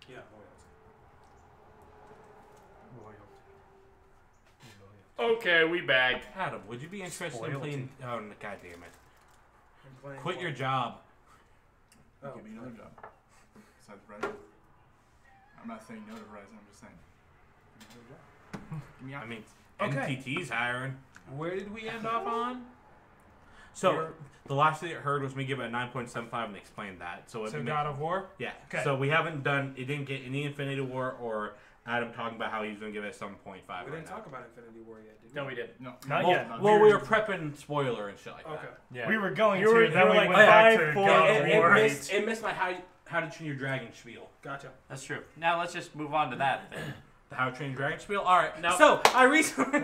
Yeah, Loyalty. Okay, we back. Adam, would you be interested in playing... Oh, God damn it. I'm playing Quit your job. Oh. Give me another job. Besides Verizon. I'm not saying no to Verizon, I'm just saying. Give me I mean, Okay. NTT's hiring. Where did we end off on? So, the last thing I heard was me give it a 9.75 and they explained that. So, God of War? Yeah. Okay. So, we haven't done... It didn't get any Infinity War or Adam talking about how he's going to give it a 7.5 We didn't talk about Infinity War yet, did we? No, we didn't. No, Not well, yet. Well, we were prepping spoiler and shit like that. Okay. Yeah. We were going You were- to, then you we were went like back 5, to 4, God of War. It missed my how to train your dragon spiel. Gotcha. That's true. Now let's just move on to that then. The how to train your dragon spiel? Alright, No. so I recently...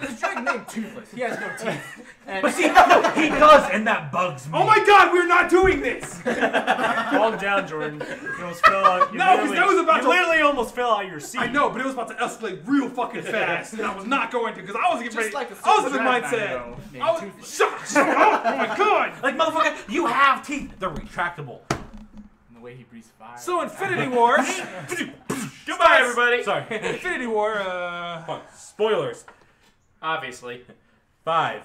This dragon named Toothless. He has no teeth. But see, he does, and that bugs me. Oh my God, we're not doing this! Calm down, Jordan. You almost fell out. You No, 'cause literally- that was about you to- literally almost fell out of your seat. I know, but it was about to escalate real fucking fast, and I was not going to, because I was getting Just ready. like a I was in the dragon mindset. dino named I was, Toothless. shut up! Oh my God! Like, motherfucker, you have teeth. They're retractable. And the way he breathes fire. So Infinity War. Goodbye, everybody. Sorry. Infinity War. Hold on. Spoilers. Obviously. 5,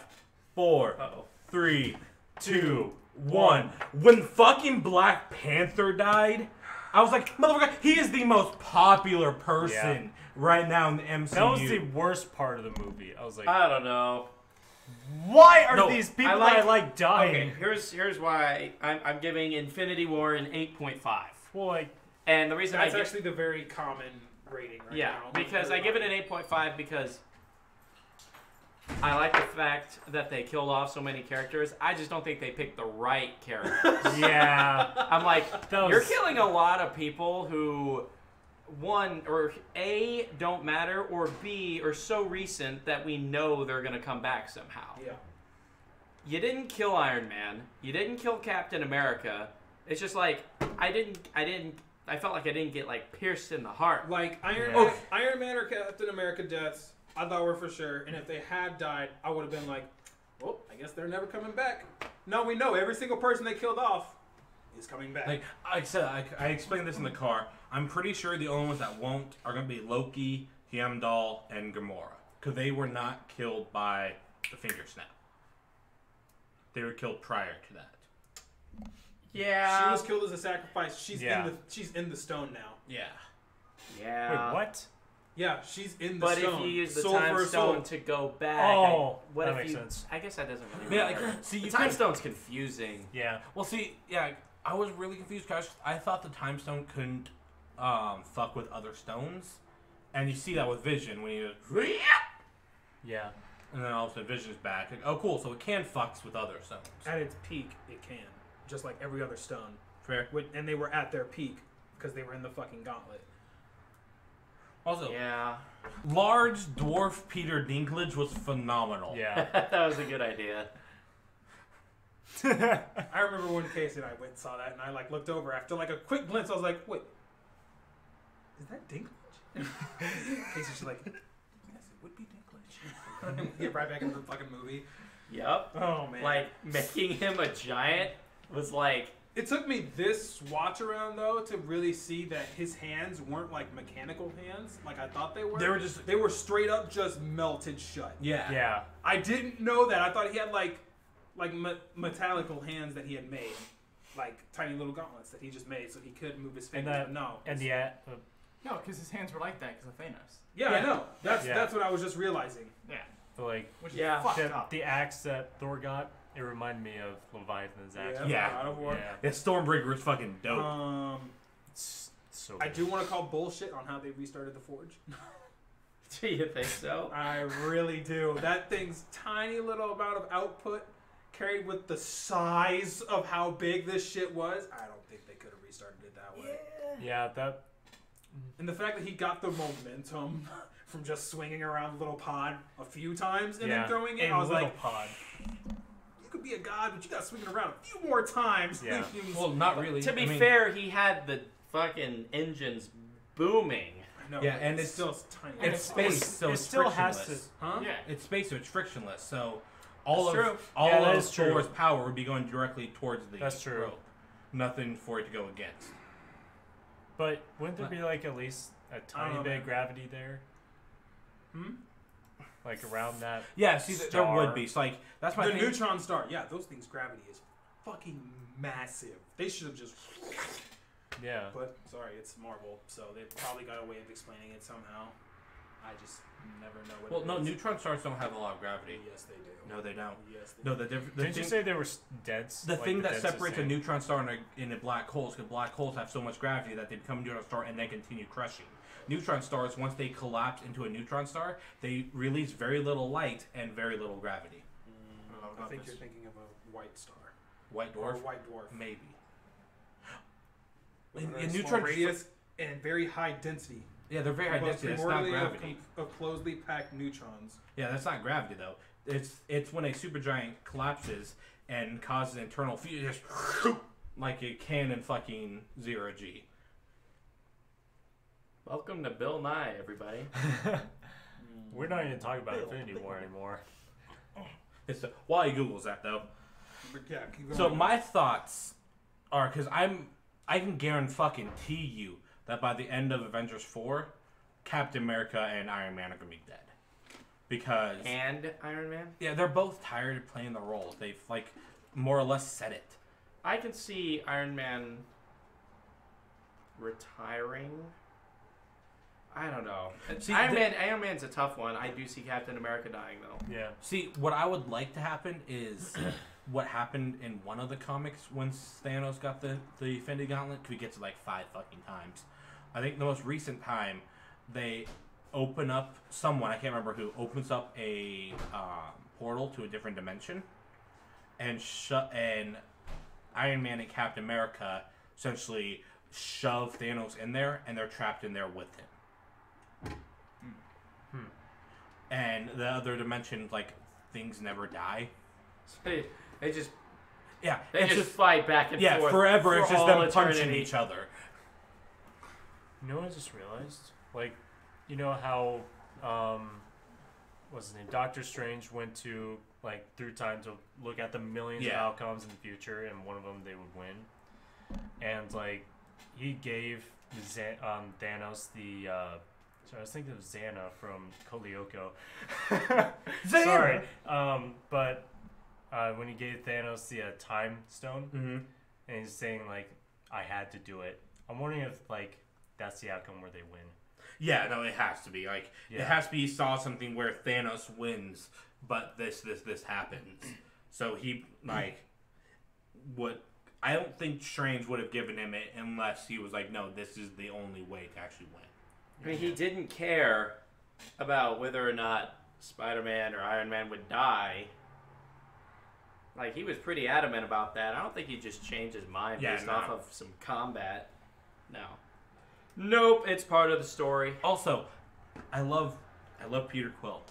4, Uh-oh. 3, 2, 1. When fucking Black Panther died, I was like, motherfucker, he is the most popular person right now in the MCU. That was the worst part of the movie. I was like, I don't know. why are No, these people I like- that I like dying? Okay, here's why I'm giving Infinity War an 8.5. Well, like, And the reason That's I give, actually the very common rating right yeah, now. because I give it an 8.5 because I like the fact that they killed off so many characters. I just don't think they picked the right characters. yeah. I'm like, That was- you're killing a lot of people who, one, or A, don't matter, or B, are so recent that we know they're going to come back somehow. Yeah. You didn't kill Iron Man. You didn't kill Captain America. It's just like, I felt like I didn't get, like, pierced in the heart. Like Iron Man or Captain America deaths, I thought were for sure. And if they had died, I would have been like, well, I guess they're never coming back. No, we know every single person they killed off is coming back. Like I said, I explained this in the car. I'm pretty sure the only ones that won't are going to be Loki, Heimdall, and Gamora. Because they were not killed by the finger snap. They were killed prior to that. Yeah. She was killed as a sacrifice. She's Yeah. she's in the stone now. Yeah. Yeah. Wait, what? Yeah, she's in the But stone. if you use the Soul time for a stone soul. to go back, Oh, what that if makes you, sense. I guess that doesn't really Yeah, matter. like, see, The you time can... stone's confusing. Yeah. Well, see, yeah, I was really confused because I thought the time stone couldn't fuck with other stones. And you see that with Vision when he goes, Yeah. and then all of a sudden Vision's back. Like, oh, cool, so it can fucks with other stones. At its peak, it can. Just like every other stone. Fair. And they were at their peak because they were in the fucking gauntlet. Also, Yeah. large dwarf Peter Dinklage was phenomenal. Yeah. That was a good idea. I remember when Casey and I went and saw that, and I like looked over after like a quick glimpse. I was like, "Wait, is that Dinklage?" Casey's just like, "Yes, it would be Dinklage." Get right back into the fucking movie. Yep. Oh man! Like, making him a giant was like, it took me this watch around though to really see that his hands weren't like mechanical hands, like I thought they were. They were straight up just melted shut. Yeah. Yeah. I didn't know that. I thought he had like metallical hands that he had made, like tiny little gauntlets that he just made so he could move his fingers. that- but no, And the No, because his hands were like that because of Thanos. yeah, I know. Yeah. That's what I was just realizing. Yeah. like Which Yeah. is fucked up. the axe that Thor got, it reminded me of Leviathan's axe. Yeah. God of War. Yeah. Yeah, Stormbreaker was fucking dope. It's so I do want to call bullshit on how they restarted the Forge. do you think so? I really do. That thing's tiny little amount of output carried with the size of how big this shit was. I don't think they could have restarted it that way. Yeah, that. And the fact that he got the momentum from just swinging around the little pod a few times and then throwing it, a I was little like, pod. you could be a god, but you got to swing it around a few more times. Yeah. Well, not really. To be I mean, fair, he had the fucking engines booming. I know. Yeah, and it's still tiny. it's space, so it it's still has frictionless. to. Huh? Yeah. It's space, so it's frictionless. So all That's of true. all Yeah, that of is true. Thor's power would be going directly towards the That's true. rope. Nothing for it to go against. But wouldn't there be like at least a tiny bit of gravity there? Like around that. Yeah, see, there would be. So, like, that's my The thing. neutron star. Yeah, those things' gravity is fucking massive. They should have just. Yeah. But sorry, it's Marvel, so they probably got a way of explaining it somehow. I just never know what. Well, it no, is. neutron stars don't have a lot of gravity. Yes, they do. No, they don't. Yes, they No, do. Didn't you say they were dense? The like thing the that densest separates a thing? neutron star in a black hole is because black holes have so much gravity that they become a neutron star and then continue crushing. Neutron stars, once they collapse into a neutron star, they release very little light and very little gravity. I think you're thinking of a white star. White Or a dwarf? white dwarf. Maybe. With a In very small neutron radius and very high density. Yeah, they're very high Most density. That's not primordially gravity. of closely packed neutrons. Yeah, that's not gravity though. It's when a supergiant collapses and causes internal fusion, just like it can in fucking zero G. Welcome to Bill Nye, everybody. We're not even talking about Infinity War anymore. It's while he Googles that though. But yeah, keep going. So my thoughts are because I can guarantee you that by the end of Avengers 4, Captain America and Iron Man are gonna be dead. Because And Iron Man? yeah, they're both tired of playing the role. They've like more or less said it. I can see Iron Man retiring. I don't know. See, Iron Man's a tough one. I do see Captain America dying though. Yeah. See, what I would like to happen is what happened in one of the comics when Thanos got the Infinity Gauntlet. We get to like 5 fucking times. I think the most recent time they open up someone, I can't remember who, opens up a portal to a different dimension, and Iron Man and Captain America essentially shove Thanos in there, and they're trapped in there with him. And the other dimension, like, things never die. They just Yeah, they it's just fight back and forth. forever. for It's just all them punching eternity. each other. You know what I just realized? Like, you know how, what's his name? Doctor Strange went to, like, through time to look at the millions of Yeah. outcomes in the future, and one of them they would win. And, like, he gave Thanos the, so I was thinking of Xana from Kolyoko. Sorry. But when he gave Thanos the time stone, Mm-hmm. and he's saying, like, I had to do it. I'm wondering if, like, that's the outcome where they win. Yeah, no, it has to be. Like, it Yeah. has to be he saw something where Thanos wins, but this happens. So he, like, I don't think Strange would have given him it unless he was like, no, this is the only way to actually win. I mean, he didn't care about whether or not Spider-Man or Iron Man would die. Like, he was pretty adamant about that. I don't think he just changed his mind Yeah, based no. off of some combat. No. Nope, it's part of the story. Also, I love Peter Quill.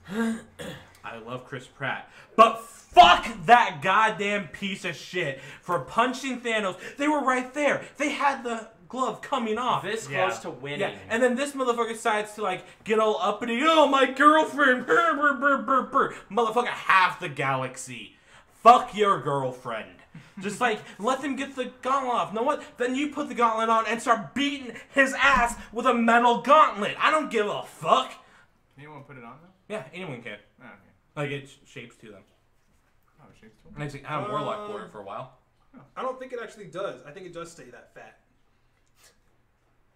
I love Chris Pratt. But fuck that goddamn piece of shit for punching Thanos. They were right there. They had the glove coming off. This Yeah. close to winning. Yeah, and then this motherfucker decides to like get all uppity. Oh, my girlfriend. Brr, brr, brr, brr, brr. Motherfucker, half the galaxy. Fuck your girlfriend. Just like let them get the gauntlet off. Know what? Then you put the gauntlet on and start beating his ass with a metal gauntlet. I don't give a fuck. Can anyone put it on though? Yeah, anyone can. Oh, okay. Like it shapes to them. Oh, shapes too. And actually, Adam Warlock wore it for a while. I don't think it actually does. I think it does stay that fat.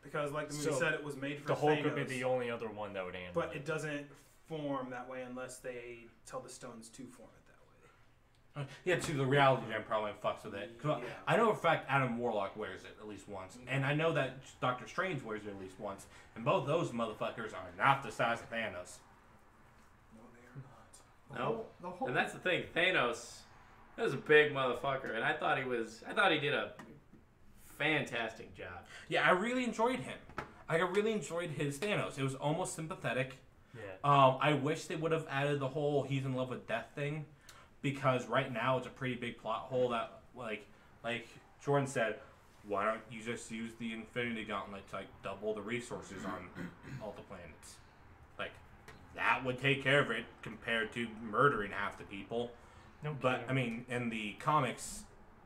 Because, like the movie So, said, it was made for The Hulk Thanos, would be the only other one that would handle but it. it doesn't form that way unless they tell the stones to form it that way. Yeah, to the reality gem probably fucks with it. 'Cause Yeah. I know for a fact Adam Warlock wears it at least once, and I know that Doctor Strange wears it at least once, and both those motherfuckers are not the size of Thanos. No, they are not. No. The whole And that's the thing, Thanos, that was a big motherfucker, and I thought he did a fantastic job. Yeah, I really enjoyed him. I really enjoyed his Thanos. It was almost sympathetic. Yeah. I wish they would have added the whole he's in love with death thing, because right now it's a pretty big plot hole that like Jordan said, why don't you just use the Infinity Gauntlet to like double the resources on all the planets? Like that would take care of it compared to murdering half the people. No But kidding. I mean, in the comics,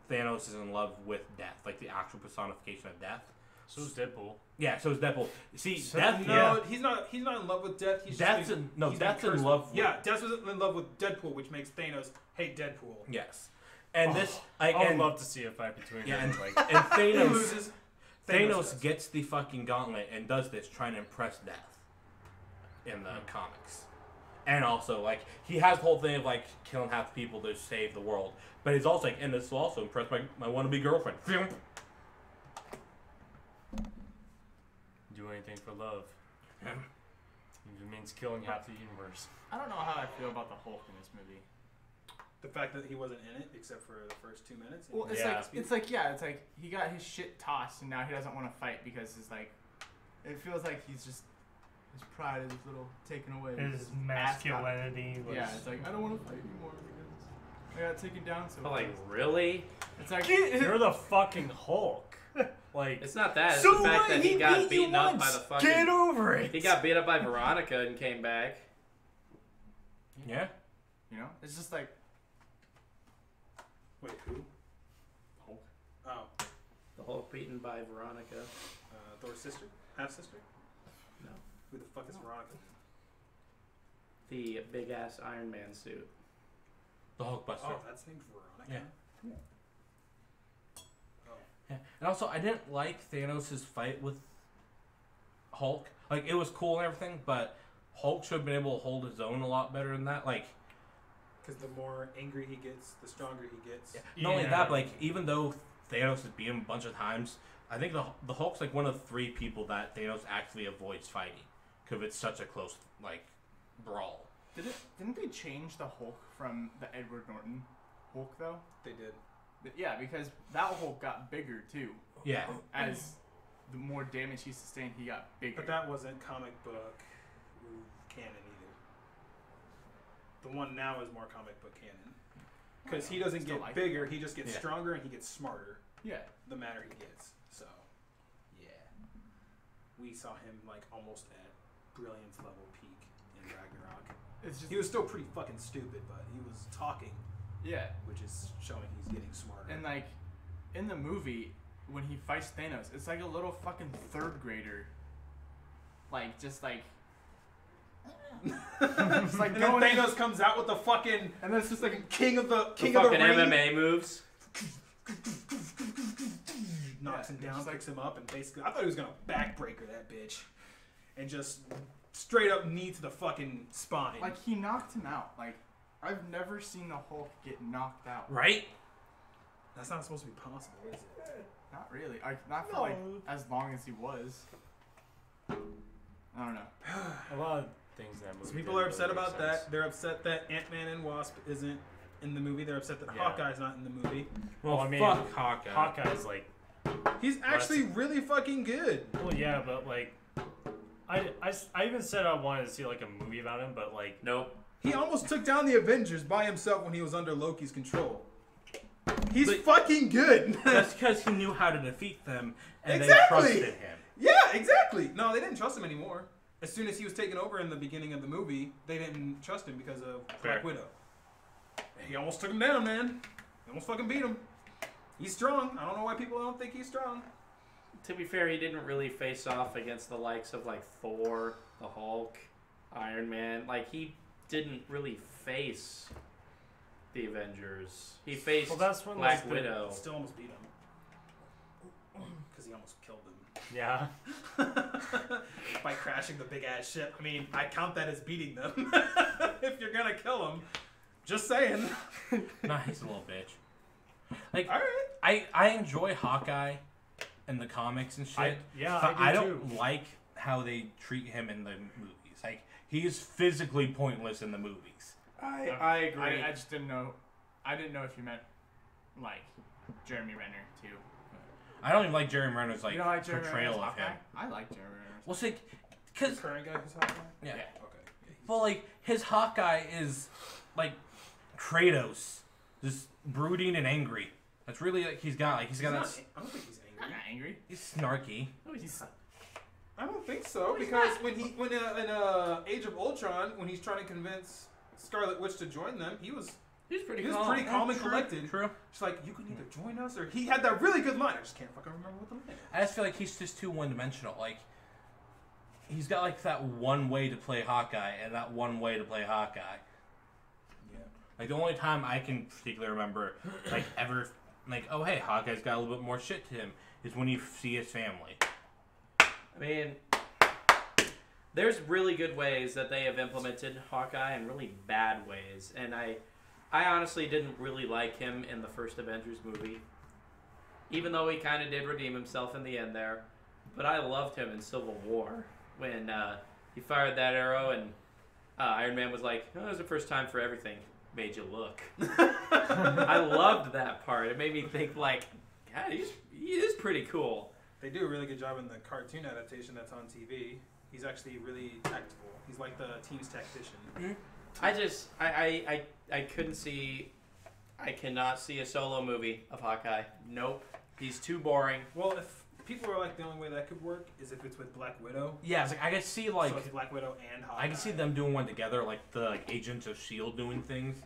Thanos is in love with death, like the actual personification of death. So is Deadpool. Yeah, so is Deadpool. See, So- Death. No, Yeah, he's not in love with Death. He's Death's just in no. he's Death's been in cursed love. with- With, Yeah, Death was in love with Deadpool, which makes Thanos hate Deadpool. Yes, and this I would and, love to see a fight between yeah, them. and, Like, and He Thanos. loses. Thanos does. gets the fucking gauntlet and does this trying to impress Death in the comics. And also, like, he has the whole thing of, like, killing half the people to save the world. But he's also like, and this will also impress my wannabe girlfriend. do anything for love. Yeah. It means killing half the universe. I don't know how I feel about the Hulk in this movie. The fact that he wasn't in it except for the first 2 minutes. Well, it's Yeah. it's like he got his shit tossed and now he doesn't want to fight because it's like, it feels like he's just, his pride is a little taken away. His because ass got- masculinity was. Yeah, it's like, I don't want to fight anymore because I got taken down so But like, fast. really? It's like, You're the fucking Hulk. Like, It's not that. It's So the fact what? that he got beat you beaten up by once. the fucking. Get over it. He got beat up by Veronica and came back. Yeah. you know, it's just like, Wait, who? Hulk. Oh, The Hulk beaten by Veronica. Thor's sister, half sister. No. Who the fuck is Veronica? The big ass Iron Man suit. The Hulkbuster. Oh, that's named Veronica. Yeah. Oh. Yeah. And also, I didn't like Thanos' fight with Hulk. Like, it was cool and everything, but Hulk should have been able to hold his own a lot better than that. Like, Because the more angry he gets, the stronger he gets. not only Yeah. that, but, like, even though Thanos has beat him a bunch of times, I think the Hulk's like one of the 3 people that Thanos actually avoids fighting because it's such a close like brawl. didn't they change the Hulk from the Edward Norton Hulk though? They did. Yeah, because that Hulk got bigger too. Yeah, As the more damage he sustained, he got bigger. But that wasn't comic book canon either. The one now is more comic book canon. Because he doesn't Still get like it. bigger, he just gets Yeah. stronger and he gets smarter Yeah. the madder he gets. So, yeah. We saw him like almost at brilliance level peak in Ragnarok. It's just He was still pretty fucking stupid, but he was talking, yeah. which is showing he's getting smarter. And like in the movie, when he fights Thanos, it's like a little fucking 3rd grader. Like just like it's like And then going in- Thanos comes out with the fucking and then it's just like king of the The king fucking of the ring. MMA moves. Knocks Yeah, him down, just like- picks him up, and basically, I thought he was gonna backbreaker that bitch, and just straight up knee to the fucking spine. like he knocked him out. Like I've never seen the Hulk get knocked out. right. That's not supposed to be possible, is it? Not really. Not for like as long as he was. I don't know. a lot of things in that movie. So people didn't are upset really make about sense. that. They're upset that Ant-Man and Wasp isn't in the movie. They're upset that Yeah. Hawkeye's not in the movie. Well, I mean, fuck Hawkeye. Hawkeye's like, He's actually really fucking good. well, yeah, but like, I even said I wanted to see like a movie about him, but like, Nope. He almost took down the Avengers by himself when he was under Loki's control. He's But- fucking good. That's because he knew how to defeat them, and Exactly. they trusted him. Yeah, exactly. No, they didn't trust him anymore. As soon as he was taken over in the beginning of the movie, they didn't trust him because of Fair. Black Widow. He almost took him down, man. He almost fucking beat him. He's strong. I don't know why people don't think he's strong. To be fair, he didn't really face off against the likes of like Thor, the Hulk, Iron Man. Like he didn't really face the Avengers. He faced well, that's when Black like the, Widow. Still almost beat him. Because he almost killed them. yeah. By crashing the big ass ship. I mean, I count that as beating them. If you're gonna kill them. Just saying. Nah, he's a little bitch. Like, Alright. I enjoy Hawkeye in the comics and shit. But I do don't too. like how they treat him in the movies. Like, he's physically pointless in the movies. I agree. I just didn't know. I didn't know if you meant like Jeremy Renner too. I don't even like Jeremy Renner's like You don't like Jeremy portrayal Renner's of him. Hawkeye? I like Jeremy Renner. Well, see, The because current guy who's Hawkeye? yeah. Okay. Well, like his Hawkeye is like Kratos, just brooding and angry. That's really like he's got that. I don't think he's I'm angry. not angry. He's snarky. No, he's I don't think so because when in Age of Ultron, when he's trying to convince Scarlet Witch to join them, he was He's pretty He was calm. pretty calm and collected. True. She's like, you can either join us, or he had that really good line. I just can't fucking remember what the line is. I just feel like he's just too one-dimensional. Like, he's got like that one way to play Hawkeye and that one way to play Hawkeye. Yeah. Like the only time I can particularly remember, like ever, like oh hey, Hawkeye's got a little bit more shit to him, is when you see his family. I mean, there's really good ways that they have implemented Hawkeye and really bad ways. And I honestly didn't really like him in the first Avengers movie. Even though he kind of did redeem himself in the end there. But I loved him in Civil War when he fired that arrow and Iron Man was like, oh, it was the first time for everything. Made you look. I loved that part. It made me think like, God, he is pretty cool. They do a really good job in the cartoon adaptation that's on TV. He's actually really tactical. He's like the team's tactician. Mm-hmm. I couldn't see. I cannot see a solo movie of Hawkeye. Nope. He's too boring. Well, if people are like, the only way that could work is if it's with Black Widow. Yeah, it's like I can see like So it's Black Widow and Hawkeye. I can see them doing one together, like the like Agents of S.H.I.E.L.D. doing things.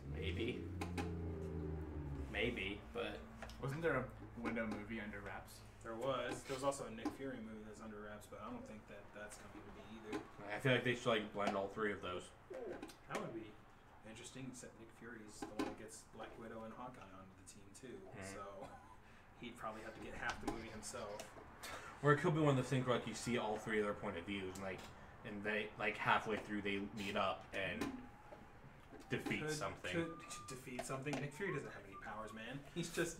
Maybe, but Wasn't there a Widow movie under wraps? There was. There was also a Nick Fury movie that's under wraps, but I don't think that that's coming to be either. I feel like they should like blend all three of those. That would be interesting, except Nick Fury's the one that gets Black Widow and Hawkeye onto the team too. So he'd probably have to get half the movie himself. Or it could be one of the things where like you see all three of their point of views, and they like halfway through they meet up and defeat something. Could defeat something. Nick Fury doesn't have any powers, man. He's just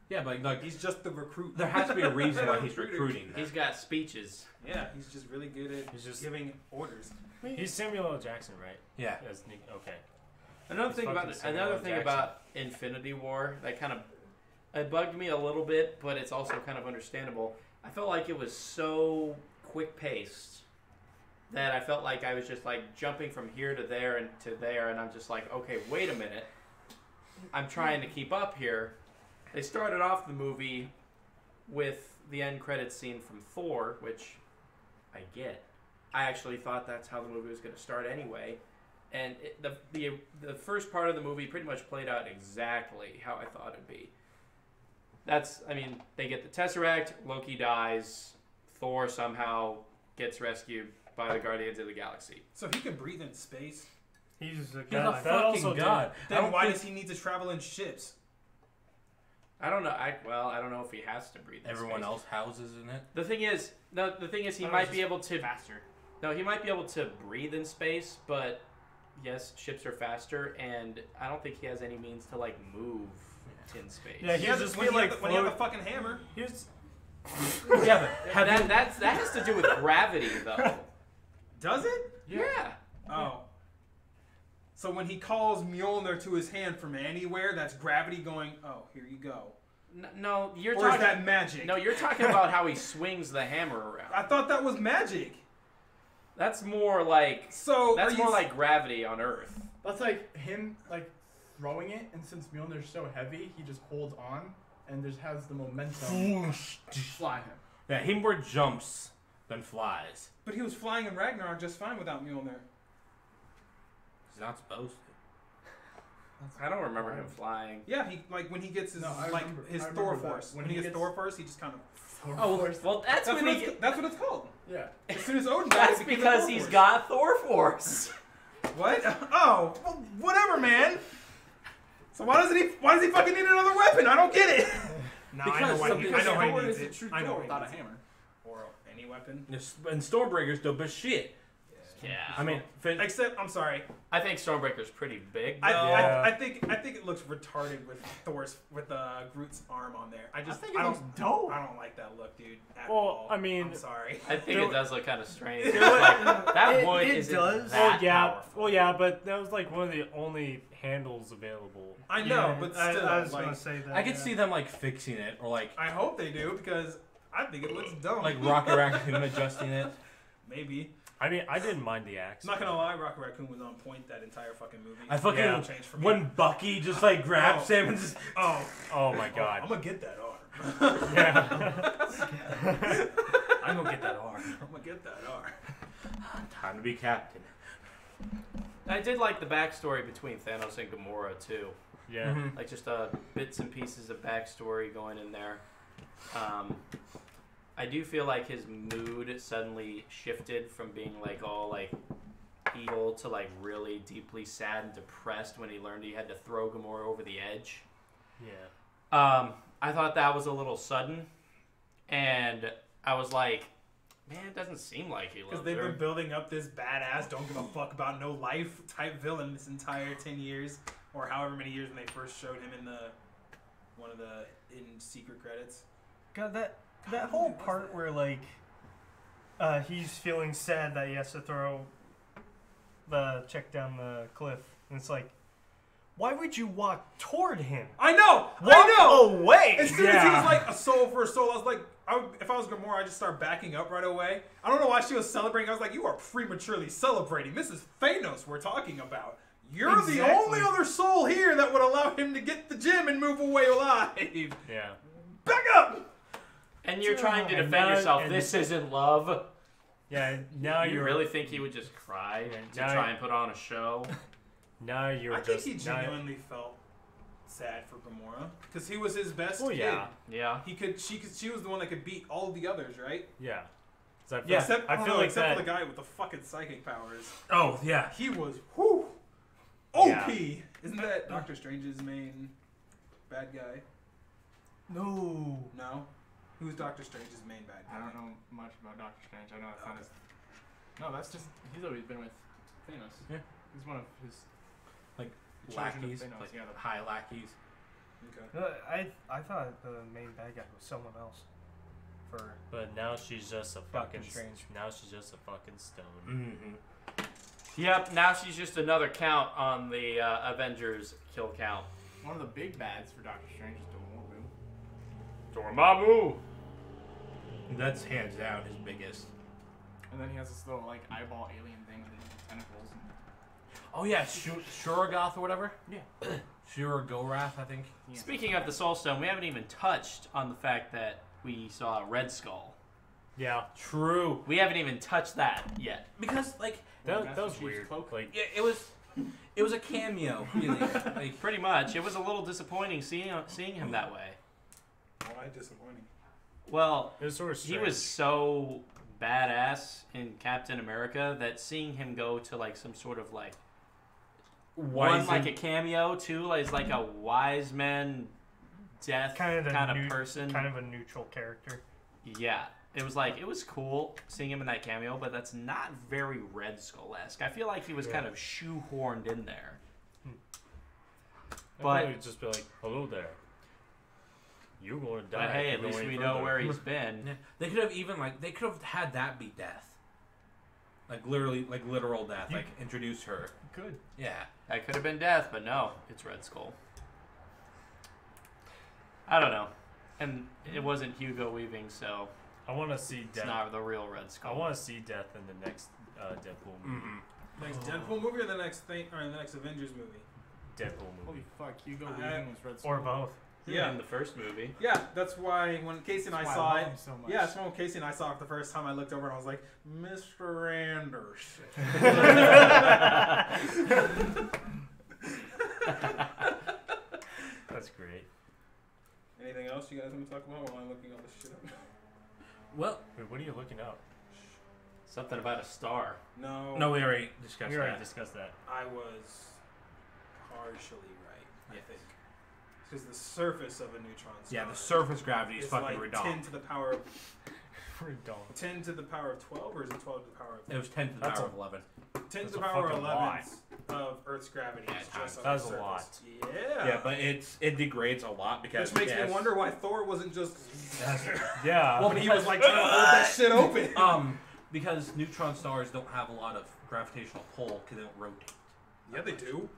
Yeah, but like he's just the recruit. there has to be a reason why he's recruiting them. he's got speeches. Yeah, he's just really good at He's just- giving orders. He's Samuel L. Jackson, right? Yeah. As Nick. Okay. Another He's thing fucking about Samuel L. Jackson. Infinity War that kind of it bugged me a little bit, but it's also kind of understandable. I felt like it was so quick paced that I felt like I was just like jumping from here to there and to there, and I'm just like, okay, wait a minute. I'm trying to keep up here. They started off the movie with the end credits scene from Thor, which I get. I actually thought that's how the movie was going to start anyway. And the first part of the movie pretty much played out exactly how I thought it'd be. They get the Tesseract, Loki dies, Thor somehow gets rescued by the Guardians of the Galaxy. So he can breathe in space. He's a He's god. a That also fucking did- god. Then why does he need to travel in ships? I don't know. I don't know if he has to breathe in Everyone space. else houses in it. The thing is he I thought it might was be able to faster. No, he might be able to breathe in space, but yes, ships are faster, and I don't think he has any means to like move in space. Yeah, He he's has just when, feel like when he had the float- fucking hammer. Here's Yeah, but that has to do with gravity, though. Does it? Yeah. Oh. So when he calls Mjolnir to his hand from anywhere, that's gravity going, oh, here you go. No, you're Or talking. is that magic? No, you're talking about how he swings the hammer around. I thought that was magic. That's more like So that's are you more like gravity on Earth. That's like him like throwing it, and since Mjolnir's so heavy, he just holds on and just has the momentum to fly him. yeah, he more jumps than flies. But he was flying in Ragnarok just fine without Mjolnir. He's not supposed to. I don't remember him flying. Yeah, he like when he gets his No, I like remember- his I Thor remember that. force. When When he he gets gets- Thor force, he just kind of. Oh, well, that's That's when what, that's what it's called. Yeah. As soon as Odin dies, That's it becomes because Thor he's force. got Thor Force. What? Oh, well, whatever, man. So why does he fucking need another weapon? I don't get it. No, I know Because why. something- I know why Thor he needs is a it. true I know Thor why he without a needs it. hammer. Or any weapon. And Stormbreaker's dope as shit. Yeah. I mean, Except, I'm sorry. I think Stormbreaker's pretty big. I, though. Yeah. I think it looks retarded with Groot's arm on there. I think it looks don't dope. I don't like that look, dude. At Well, all. I mean- I'm sorry. I think it does look kind of strange. It- Like, that wood it isn't does. that Oh yeah, powerful. well yeah, but that was like one of the only handles available. I know, but still, I was like, gonna say that. I could yeah. see them like fixing it, or like I hope they do because I think it looks dumb. like Rocket Raccoon adjusting it. Maybe. I mean, I didn't mind the axe. I'm not gonna lie, Rocket Raccoon was on point that entire fucking movie. I fucking Yeah. Changed for me. when Bucky just like grabs him and just Oh, Oh my god. I'm gonna get that arm. Yeah. I'm gonna get that arm. I'm gonna get that arm. Time to be captain. I did like the backstory between Thanos and Gamora too. Yeah. Like just bits and pieces of backstory going in there. I do feel like his mood suddenly shifted from being like all like evil to like really deeply sad and depressed when he learned he had to throw Gamora over the edge. Yeah. I thought that was a little sudden, and I was like, man, it doesn't seem like he loves Because they've her. been building up this badass, don't give a fuck about no life type villain this entire 10 years, or however many years when they first showed him in one of the secret credits. God, that whole part where like he's feeling sad that he has to throw the check down the cliff, and it's like, why would you walk toward him? I know! Walk I know! away! As soon as he was like a soul for a soul, I was like, if I was Gamora, I'd just start backing up right away. I don't know why she was celebrating. I was like, you are prematurely celebrating. This is Thanos we're talking about. You're the Exactly. only other soul here that would allow him to get the gem and move away alive. Yeah. Back up! And you're trying to And defend now- yourself. and- This isn't love. Yeah. Now You you're really think he would just cry to now- try and put on a show? Now you're I think just he now- genuinely felt sad for Gamora because he was his best Well, kid. yeah. Yeah. She was the one that could beat all of the others, right? Yeah. 'Cause I feel, Yeah. Except, I don't feel know, like except that. for the guy with the fucking psychic powers. Oh yeah. He was OP. Yeah. Isn't that Doctor Strange's main bad guy? No. No. Who's Doctor Strange's main bad guy? I don't know much about Doctor Strange. I know it's not his. No, that's just he's always been with Thanos. Yeah. He's one of his Like children of lackeys, Thanos, like yeah, the- high lackeys. Okay. I thought the main bad guy was someone else. For But now she's just a Doctor fucking. Strange. Now she's just a fucking stone. Mm-hmm. Yep, now she's just another count on the Avengers kill count. One of the big bads for Doctor Strange is Dormammu. Dormammu! That's hands down his biggest. And then he has this little like eyeball alien thing with his tentacles. And Oh yeah, Shuragoth or whatever. Yeah. Shuragorath, I think. yeah. Speaking of the Soul Stone, we haven't even touched on the fact that we saw Red Skull. Yeah. True. We haven't even touched that yet. Because like That That's was what she weird. used cloak. Like yeah, it was a cameo. Really. Like Pretty much. It was a little disappointing seeing him that way. Why disappointing? Well, it was sort of he strange. was so badass in Captain America that seeing him go to like some sort of like one like a cameo too, like like a wise man death kind of person. kind of a neutral character. Yeah. It was like, it was cool seeing him in that cameo, but that's not very Red Skull-esque. I feel like he was kind of shoehorned in there. I but- thought he'd just be like, "Hello there. You're going to die." But hey, if at you least go any we know further." where he's been. Yeah. They could have even they could have had that be death. Like literally, like literal death. Like introduce her. Good. Yeah. That could have been death, but no, it's Red Skull. I don't know. And it wasn't Hugo Weaving, so I want to see it's death. not the real Red I Skull. want to see death in the next Deadpool movie. Mm-hmm. Next Deadpool movie or the next Avengers movie? Deadpool movie. Holy fuck, Hugo I- Weaving was Red Skull. Or both. Yeah. In the first movie. Yeah, that's why when Casey and I That's why saw I it. love him so much. Yeah, that's when Casey and I saw it the first time. I looked over and I was like, Mr. Anderson. That's great. Anything else you guys want to talk about while I'm looking all this shit up? Well, Wait, what are you looking up? Something about a star. no, we already discussed We already that. discussed that. I was partially right, I think. Because the surface of a neutron star Yeah, the surface gravity is is fucking like redonk. 10 to the power of Redonk. 10 to the power of 12, or is it 12 to the power of It was 10 to the That's power a- of 11. 10 to that's the a power fucking 11 of Earth's gravity? Yeah, Is times. just on That the was a surface. lot. Yeah. Yeah, but it degrades a lot because Which makes yes. me wonder why Thor wasn't just Yeah. Well, when he was like trying to hold that shit open. Because neutron stars don't have a lot of gravitational pull because they don't rotate. Yeah, they do.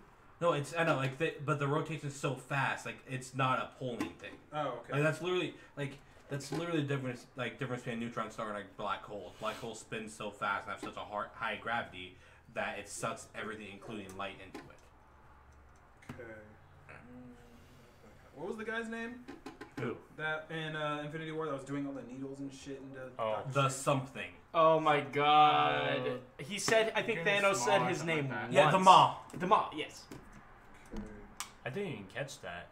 No, it's I know but the rotation's so fast, like it's not a pulling thing. Oh, okay. Like that's literally the difference between a neutron star and a black hole. Black hole spins so fast and have such a high gravity that it sucks everything, including light, into it. Okay. What was the guy's name? Who? That in Infinity War that was doing all the needles and shit into Oh. Doctor The Strange? something. Oh my god. He said, I think Goodness Thanos said Maw or his something name like that. once. Yeah, the Maw. The Maw, yes. Okay. I didn't even catch that.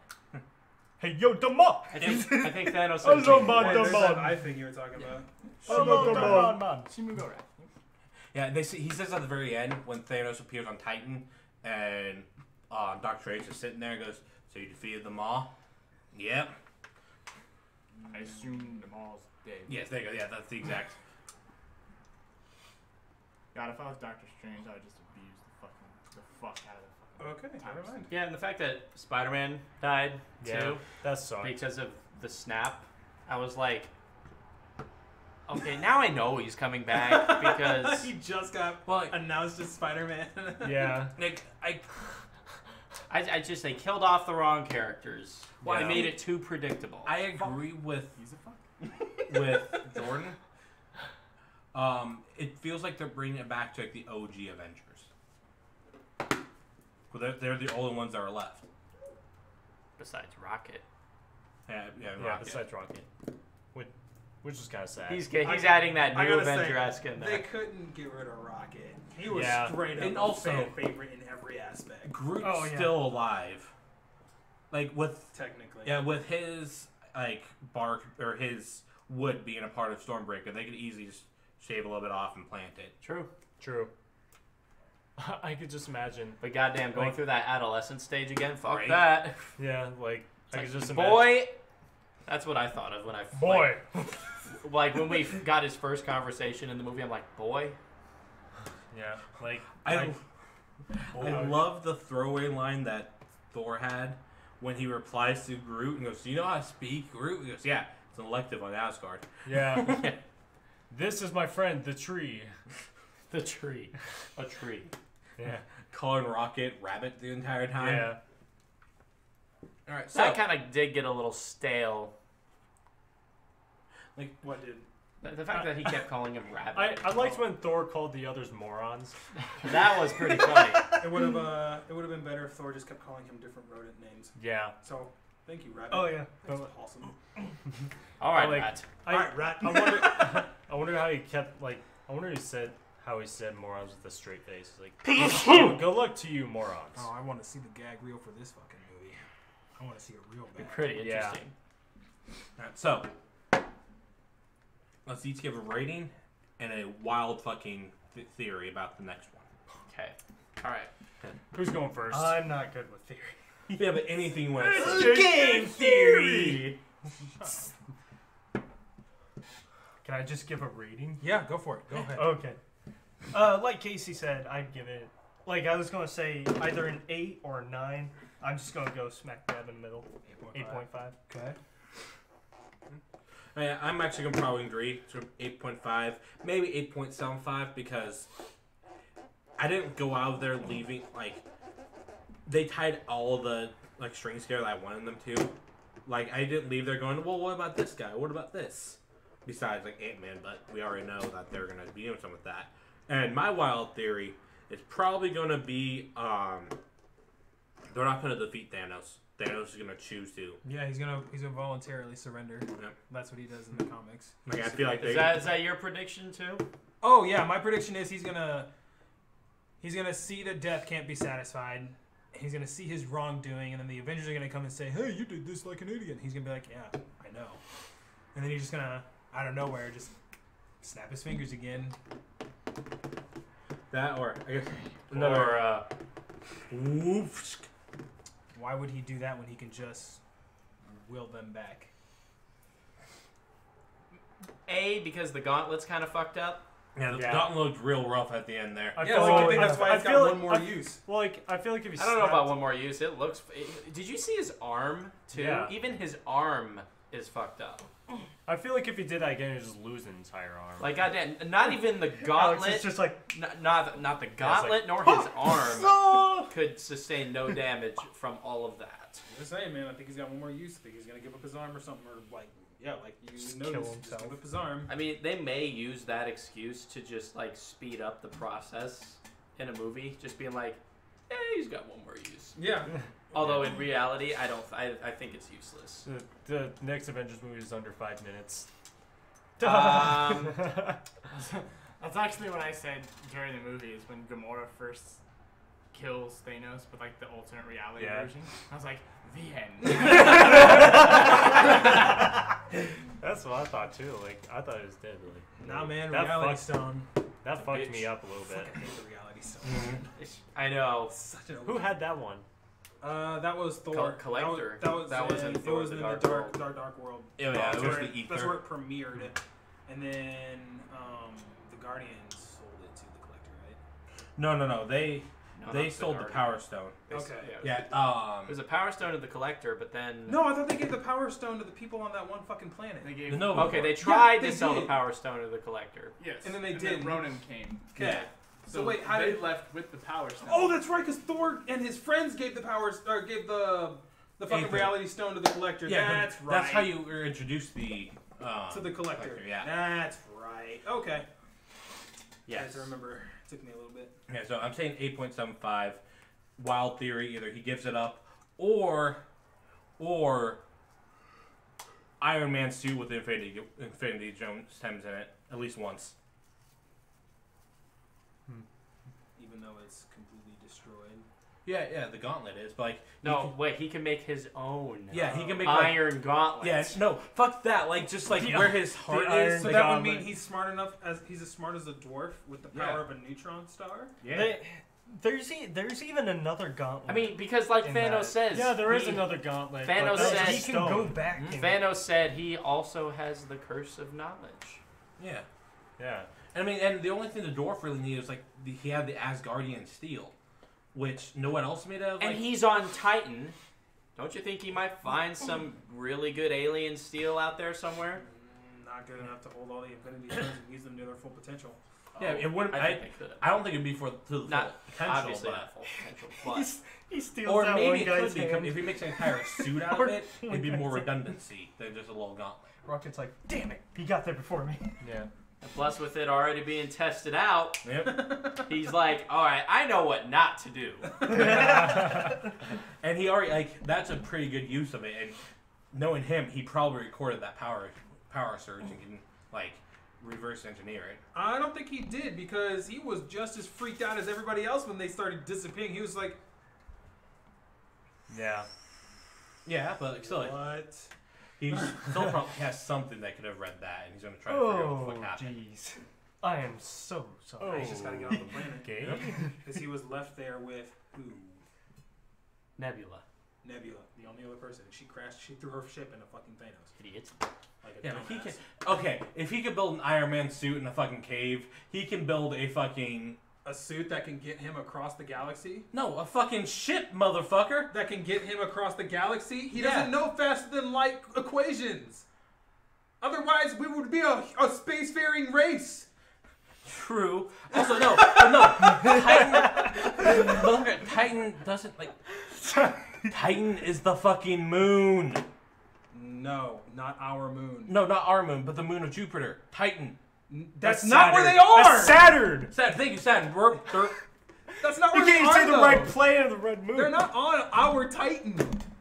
Hey, yo, Dama! I think Thanos I said don't King mind Boy. the There's man. that eye thing you were talking about. Man. Shimugo Rat. Yeah, he says at the very end when Thanos appears on Titan and Doctor Strange is sitting there and goes, "So you defeated them all?" Yep. I assume them all's dead. Yes, there you go. Yeah, that's the exact. God, if I was Doctor Strange, I would just abuse the fuck out of the Okay, never mind. Yeah, and the fact that Spider-Man died Yeah, too that sucked. because of the snap, I was like, okay, now I know he's coming back because he just got announced as Spider-Man. Yeah. Nick, I just they killed off the wrong characters. Well, They I made mean, it too predictable. I agree with He's a fuck. with Jordan. It feels like they're bringing it back to like the OG Avengers. Well, they're the only ones that are left. Besides Rocket, Yeah, Yeah, besides Rocket. Which is kind of sad. he's adding that I new gotta say, Avenger-esque in They there. couldn't get rid of Rocket. He was Yeah. straight up And a also- fan favorite in every aspect. Groot's Oh, yeah. still alive. Like with Technically. with his like bark or his wood being a part of Stormbreaker, they could easily just shave a little bit off and plant it. True. I could just imagine. But goddamn, going Like- through that adolescent stage again, fuck Right. that. Yeah, like I It's could like, just imagine. boy, that's what I thought of when I Boy. like when we got his first conversation in the movie. I'm like, boy. Yeah, like I boy. love the throwaway line that Thor had when he replies to Groot and goes, "Do you know how to speak, Groot?" He goes, "Yeah, it's an elective on Asgard." Yeah. This is my friend, the tree. The tree. A tree. Yeah. Calling Rocket Rabbit the entire time. Yeah. All right, so That kind of did get a little stale. like What did? The fact that he kept calling him Rabbit. I liked when Thor called the others morons. That was pretty funny. It would have been better if Thor just kept calling him different rodent names. Yeah. So, thank you, Rabbit. Oh, yeah. That's awesome. All right, like- Matt. I, All right, Rat. I wonder. I wonder how he kept like. I wonder how he said morons with a straight face. Like, oh, good luck to you, morons. Oh, I want to see the gag reel for this fucking movie. I want to see it real bad. Pretty Yeah. interesting. all right, so let's each give a rating and a wild fucking theory about the next one. Okay. All right. Who's going first? I'm not good with theory. Yeah, but anything when it's Game theory! Can I just give a rating? Yeah, go for it. Go ahead. Okay. Like Casey said, I'd give it. Like I was gonna say either an 8 or a 9. I'm just gonna go smack dab in the middle. 8.5. Okay. I'm actually gonna probably agree to 8.5, maybe 8.75 because I didn't go out of there leaving like they tied all the like strings together that I wanted them to. Like I didn't leave there going, well, what about this guy? What about this? Besides like Ant-Man, but we already know that they're gonna be doing something with that. And my wild theory is probably gonna be they're not gonna defeat Thanos. Thanos is gonna choose to. Yeah, he's gonna voluntarily surrender. Yep. That's what he does in the comics. Like I feel like Is that your prediction too? Oh yeah, my prediction is he's gonna see that death can't be satisfied. He's gonna see his wrongdoing, and then the Avengers are gonna come and say, "Hey, you did this like an idiot." And he's gonna be like, "Yeah, I know." And then he's just gonna, out of nowhere, just snap his fingers again. that, or I guess Or whoops. Why would he do that when he can just will them back? because the gauntlet's kind of fucked up. Yeah, the Yeah. gauntlet looked real rough at the end there. I Yeah, feel so like I think that's why it's I got feel one more like, use. Well, like I feel like if you I don't know about snapped- one more use. It looks. Did you see his arm too? Yeah. Even his arm is fucked up. I feel like if you did that again, you just lose an entire arm. Like goddamn, not even the Alex gauntlet. is just like. Not the gauntlet nor his arm could sustain no damage from all of that. Just saying, man. I think he's got one more use. I think he's gonna give up his arm or something, or like, yeah, like you Just noticed, kill just himself. give up his arm. I mean, they may use that excuse to just like speed up the process in a movie, just being like, he's got one more use. Yeah. Although in reality, I don't. I think it's useless. The next Avengers movie is under 5 minutes. That's actually what I said during the movie. Is when Gamora first kills Thanos with like the alternate reality Yeah. version. I was like, the end. That's what I thought too. Like I thought it was dead. Like Nah, man, that reality fucked- stone. that fucked bitch. me up a little bit. Fucking hate the reality stone. I know. Such an Who had that one? That was Thor. Collector. That was That was in Thor: the The Dark World. Dark World. Yeah, That's it was where the ether. That's where it premiered, and then the Guardians sold it to the Collector, right? No. They No, they not sold the Guardian. Power Stone. Okay. Yeah. Yeah. There's a Power Stone to the Collector, but then. No, I thought they gave the Power Stone to the people on that one fucking planet. They gave The Nova. Okay, they tried they to sell the did. Power Stone to the Collector. yes, And then they did. Ronan came. Okay. So wait, how they did? left with the Power Stone? Oh, that's right, because Thor and his friends gave the gave the fucking Aether. reality stone to the Collector. Yeah, That's but right. That's how you were introduced the to the Collector. Yeah. That's right. Okay. Yes. I have to remember. It took me a little bit. Yeah, so I'm saying 8.75. Wild theory, either he gives it up or Iron Man suit with the Infinity Gems in it at least once. Even though it's completely destroyed. Yeah, the gauntlet is, but like No, wait, he can make his own. yeah, he can make like, Iron Gauntlet. yeah, no, fuck that, like just like where his heart Iron is. So The that would gauntlet. mean he's smart enough he's as smart as a dwarf with the power of a neutron star. Yeah. There's even another gauntlet. I mean, because like in Thanos that. says. Yeah, there is he- another gauntlet. but Thanos that's- says- he can go back. and- Thanos said he also has the curse of knowledge. Yeah. Yeah. I mean, and the only thing the dwarf really needed was like he had the Asgardian steel, which no one else made of. And Like, he's on Titan. Don't you think he might find some really good alien steel out there somewhere? Not good enough to hold all the Infinity Stones and use them to their full potential. yeah, it wouldn't. I think they could have. I don't think it'd be for to the full Not potential, obviously but not full potential, but He steals or that maybe one it guy's could be hand. if he makes an entire suit out of Or it. It'd be one more guy's hand. redundancy than just a little gauntlet. Rocket's like, damn it, he got there before me. Yeah. and plus with it already being tested out, Yep. he's like, all right, I know what not to do. And he already like that's a pretty good use of it. And knowing him, he probably recorded that power surge and can like reverse engineer it. I don't think he did because he was just as freaked out as everybody else when they started disappearing. He was like, Yeah. Yeah, but like, still, like, "What?" he still probably has something that could have read that, and he's gonna try to figure out what the Oh, fuck happened. jeez. I am so sorry. He's just gotta get off the planet Okay. because he was left there with who? Nebula. Nebula, the only other person. She crashed. She threw her ship into fucking Thanos. Idiots. Like a Yeah, but he dumbass. can. Okay, if he could build an Iron Man suit in a fucking cave, he can build a fucking A suit that can get him across the galaxy. a fucking ship, motherfucker. That can get him across the galaxy. He Yeah. doesn't know faster than light equations. Otherwise, we would be a spacefaring race. True. Also, no. Titan. Titan doesn't like. Titan is the fucking moon. No, not our moon. No, not our moon, but the moon of Jupiter. Titan. That's not where Saturn. they are. That's Saturn! Thank you, Saturn. That's not You where they can't are. say the though. right planet of the red moon. They're not on our Titan.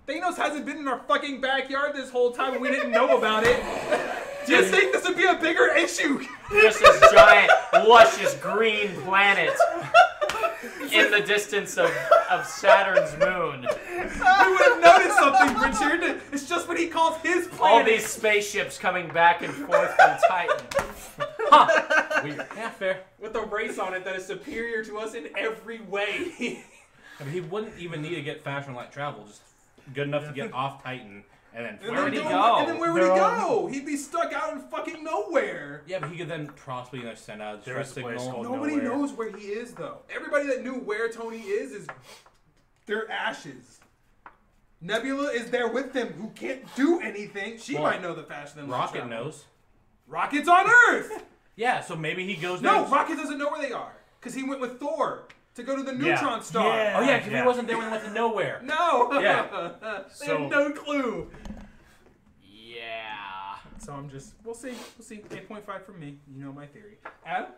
Thanos hasn't been in our fucking backyard this whole time and we didn't know about it. Do you think this would be a bigger issue? Just this giant, luscious green planet in the distance of Saturn's moon. We would have noticed something, Richard. It's just what he calls his planet. All these spaceships coming back and forth from Titan. Weird. Yeah, fair. With a race on it that is superior to us in every way. I mean, he wouldn't even need to get faster than light travel. Just good enough to get off Titan and then. And Where would then he go? And then where would he They're go? He'd be stuck out in fucking nowhere. Yeah, but he could then possibly send out a There's distress a place signal. called Nobody nowhere. knows where he is, though. Everybody that knew where Tony is their ashes. Nebula is there with him, who can't do anything. She Well, might know the faster than light Rocket travel. knows. Rocket's on Earth. Yeah, so maybe he goes No, down. Rocket doesn't know where they are because he went with Thor to go to the neutron star. Yeah. Oh yeah, because Yeah. he wasn't there when they went to nowhere. No. Yeah. They So- have no clue. Yeah. So I'm just. We'll see. 8.5 from me. You know my theory. Adam.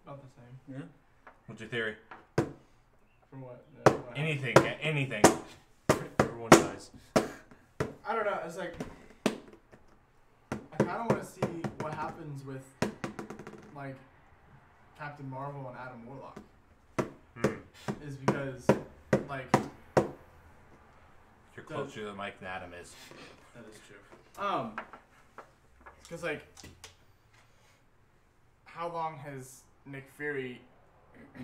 About the same. Yeah. What's your theory? For what? What Anything, anything. Everyone dies. I don't know. It's like I kind of want to see what happens with like Captain Marvel and Adam Warlock. is because, like, You're closer to the mic than Adam is. That is true. because, like, how long has Nick Fury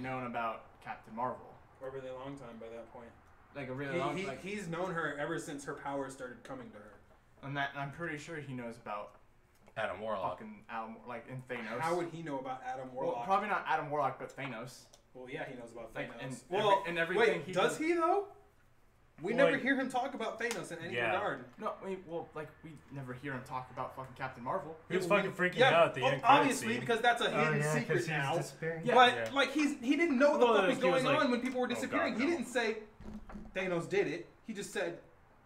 known about Captain Marvel? A really long time by that point. Like, a really long time. He's known her ever since her powers started coming to her. And I'm pretty sure he knows about Adam Warlock. fucking Adam, like, in Thanos. How would he know about Adam Warlock? Well, probably not Adam Warlock, but Thanos. Well, yeah, he knows about Like, Thanos. and everything wait, does he though? We never Like- hear him talk about Thanos in any Yeah. regard. No, we never hear him talk about fucking Captain Marvel. He was Yeah, fucking freaking yeah, out at the well, end credit obviously, scene. because that's a Oh, hidden yeah, 'cause secret he's now. disappearing. Yeah. But Yeah. like he didn't know what the Well, fuck was he was going like, on when people were disappearing. God, He no. didn't say Thanos did it. He just said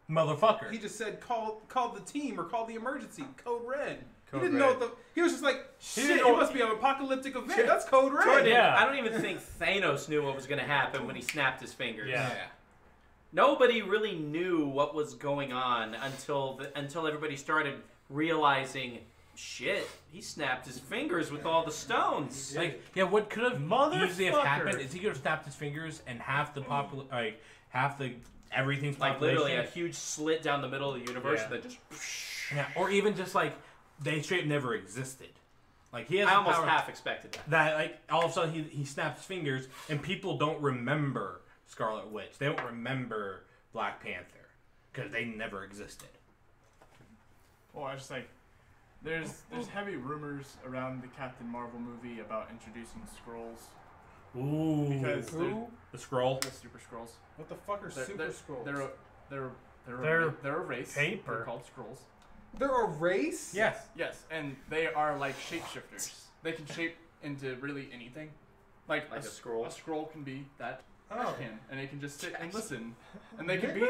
Motherfucker. he just said call the team or call the emergency. Code Red. Code he didn't Red. know he was just like shit. didn't It know- must be an apocalyptic event. That's Code Red. Jordan, Yeah. I don't even think Thanos knew what was going to happen when he snapped his fingers. Yeah. Nobody really knew what was going on until everybody started realizing, shit, he snapped his fingers with all the stones. Like, yeah, what could have easily have Motherfucker. happened is he could have snapped his fingers and half the everything's Like population. literally a huge slit down the middle of the universe Yeah. that just. Yeah, or even just like they straight never existed. Like he has I the almost power half expected that. that like all of a sudden he snaps his fingers and people don't remember Scarlet Witch. They don't remember Black Panther because they never existed. Well, I just like there's heavy rumors around the Captain Marvel movie about introducing Skrulls Ooh, because Who? the scroll. they're super Skrulls. What the fuck are Super Scrolls? They're a race. paper. They're called Skrulls. They're a race? Yes. Yes, and they are like shapeshifters. They can shape into really anything. Like Like a scroll? A scroll can be that Oh. can, and it can just sit and listen, and they could be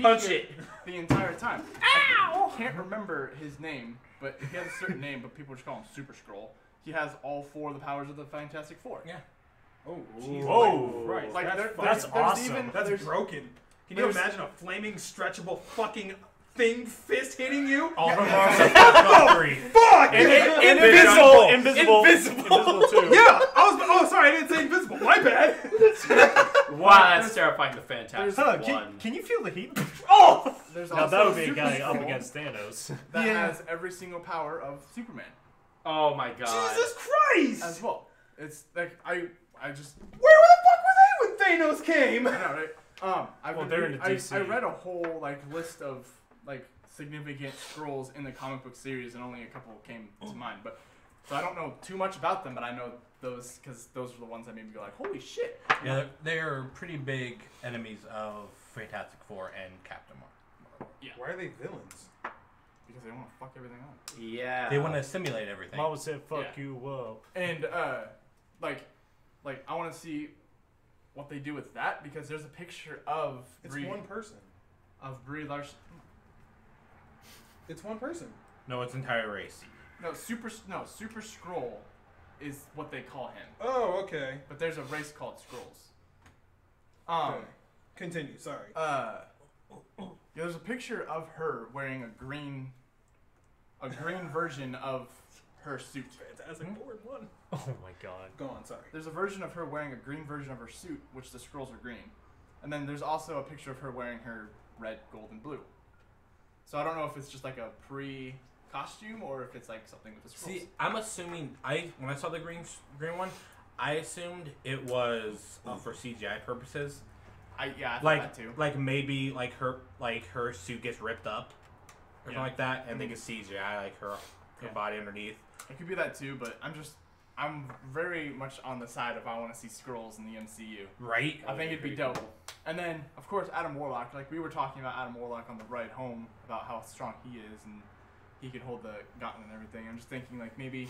Punch here it. the entire time. I can't remember his name, but he has a certain name, but people just call him Super Scroll. He has all 4 of the powers of the Fantastic Four. Yeah. Oh, Jesus Whoa. Christ. Like that's that's fucking- awesome. That's broken. Can you there's- imagine a flaming, stretchable fucking thing fist hitting you? All her Yeah. marks are fuck free. Fuck! Invisible too. Yeah! Oh, sorry, I didn't say invisible. My bad. Wow, that's terrifying. The Fantastic Huh, One. can you feel the heat? Oh! There's Now also that would be a Super guy up Scroll against Thanos. that Yeah. has every single power of Superman Oh my god. Jesus Christ! as well. It's like I just Where the fuck were they when Thanos came? I know, right? Well, they're in the DC. I read a whole like list of like significant scrolls in the comic book series, and only a couple came to mind. But so I don't know too much about them, but I know those because those are the ones that made me go like, holy shit. Yeah, they're pretty big enemies of Fantastic Four and Captain Marvel. Why are they villains? Because they want to fuck everything up. Yeah. They want to assimilate everything. Mama said, "Fuck Yeah. you, whoa." And like I want to see what they do with that because there's a picture of It's Brie, one person. of Brie Larson. It's one person. No, it's entire race. Super Scroll is what they call him. Oh, okay. But there's a race called Skrulls. Okay. Continue, sorry. There's a picture of her wearing a green version of her suit. Fantastic Four in one. Oh my god. Go on, sorry. There's a version of her wearing a green version of her suit, which the Skrulls are green. And then there's also a picture of her wearing her red, gold, and blue. So I don't know if it's just like a pre-costume or if it's like something with the Skrulls. See, I'm assuming when I saw the green one, I assumed it was for CGI purposes. I thought Like that too. like maybe like her suit gets ripped up or something like that, and they can CGI like her Yeah. body underneath. It could be that too, but I'm very much on the side of I want to see Skrulls in the MCU. Right? I think it'd be dope. And then, of course, Adam Warlock. Like, we were talking about Adam Warlock on the ride home about how strong he is and he could hold the gauntlet and everything. I'm just thinking, like, maybe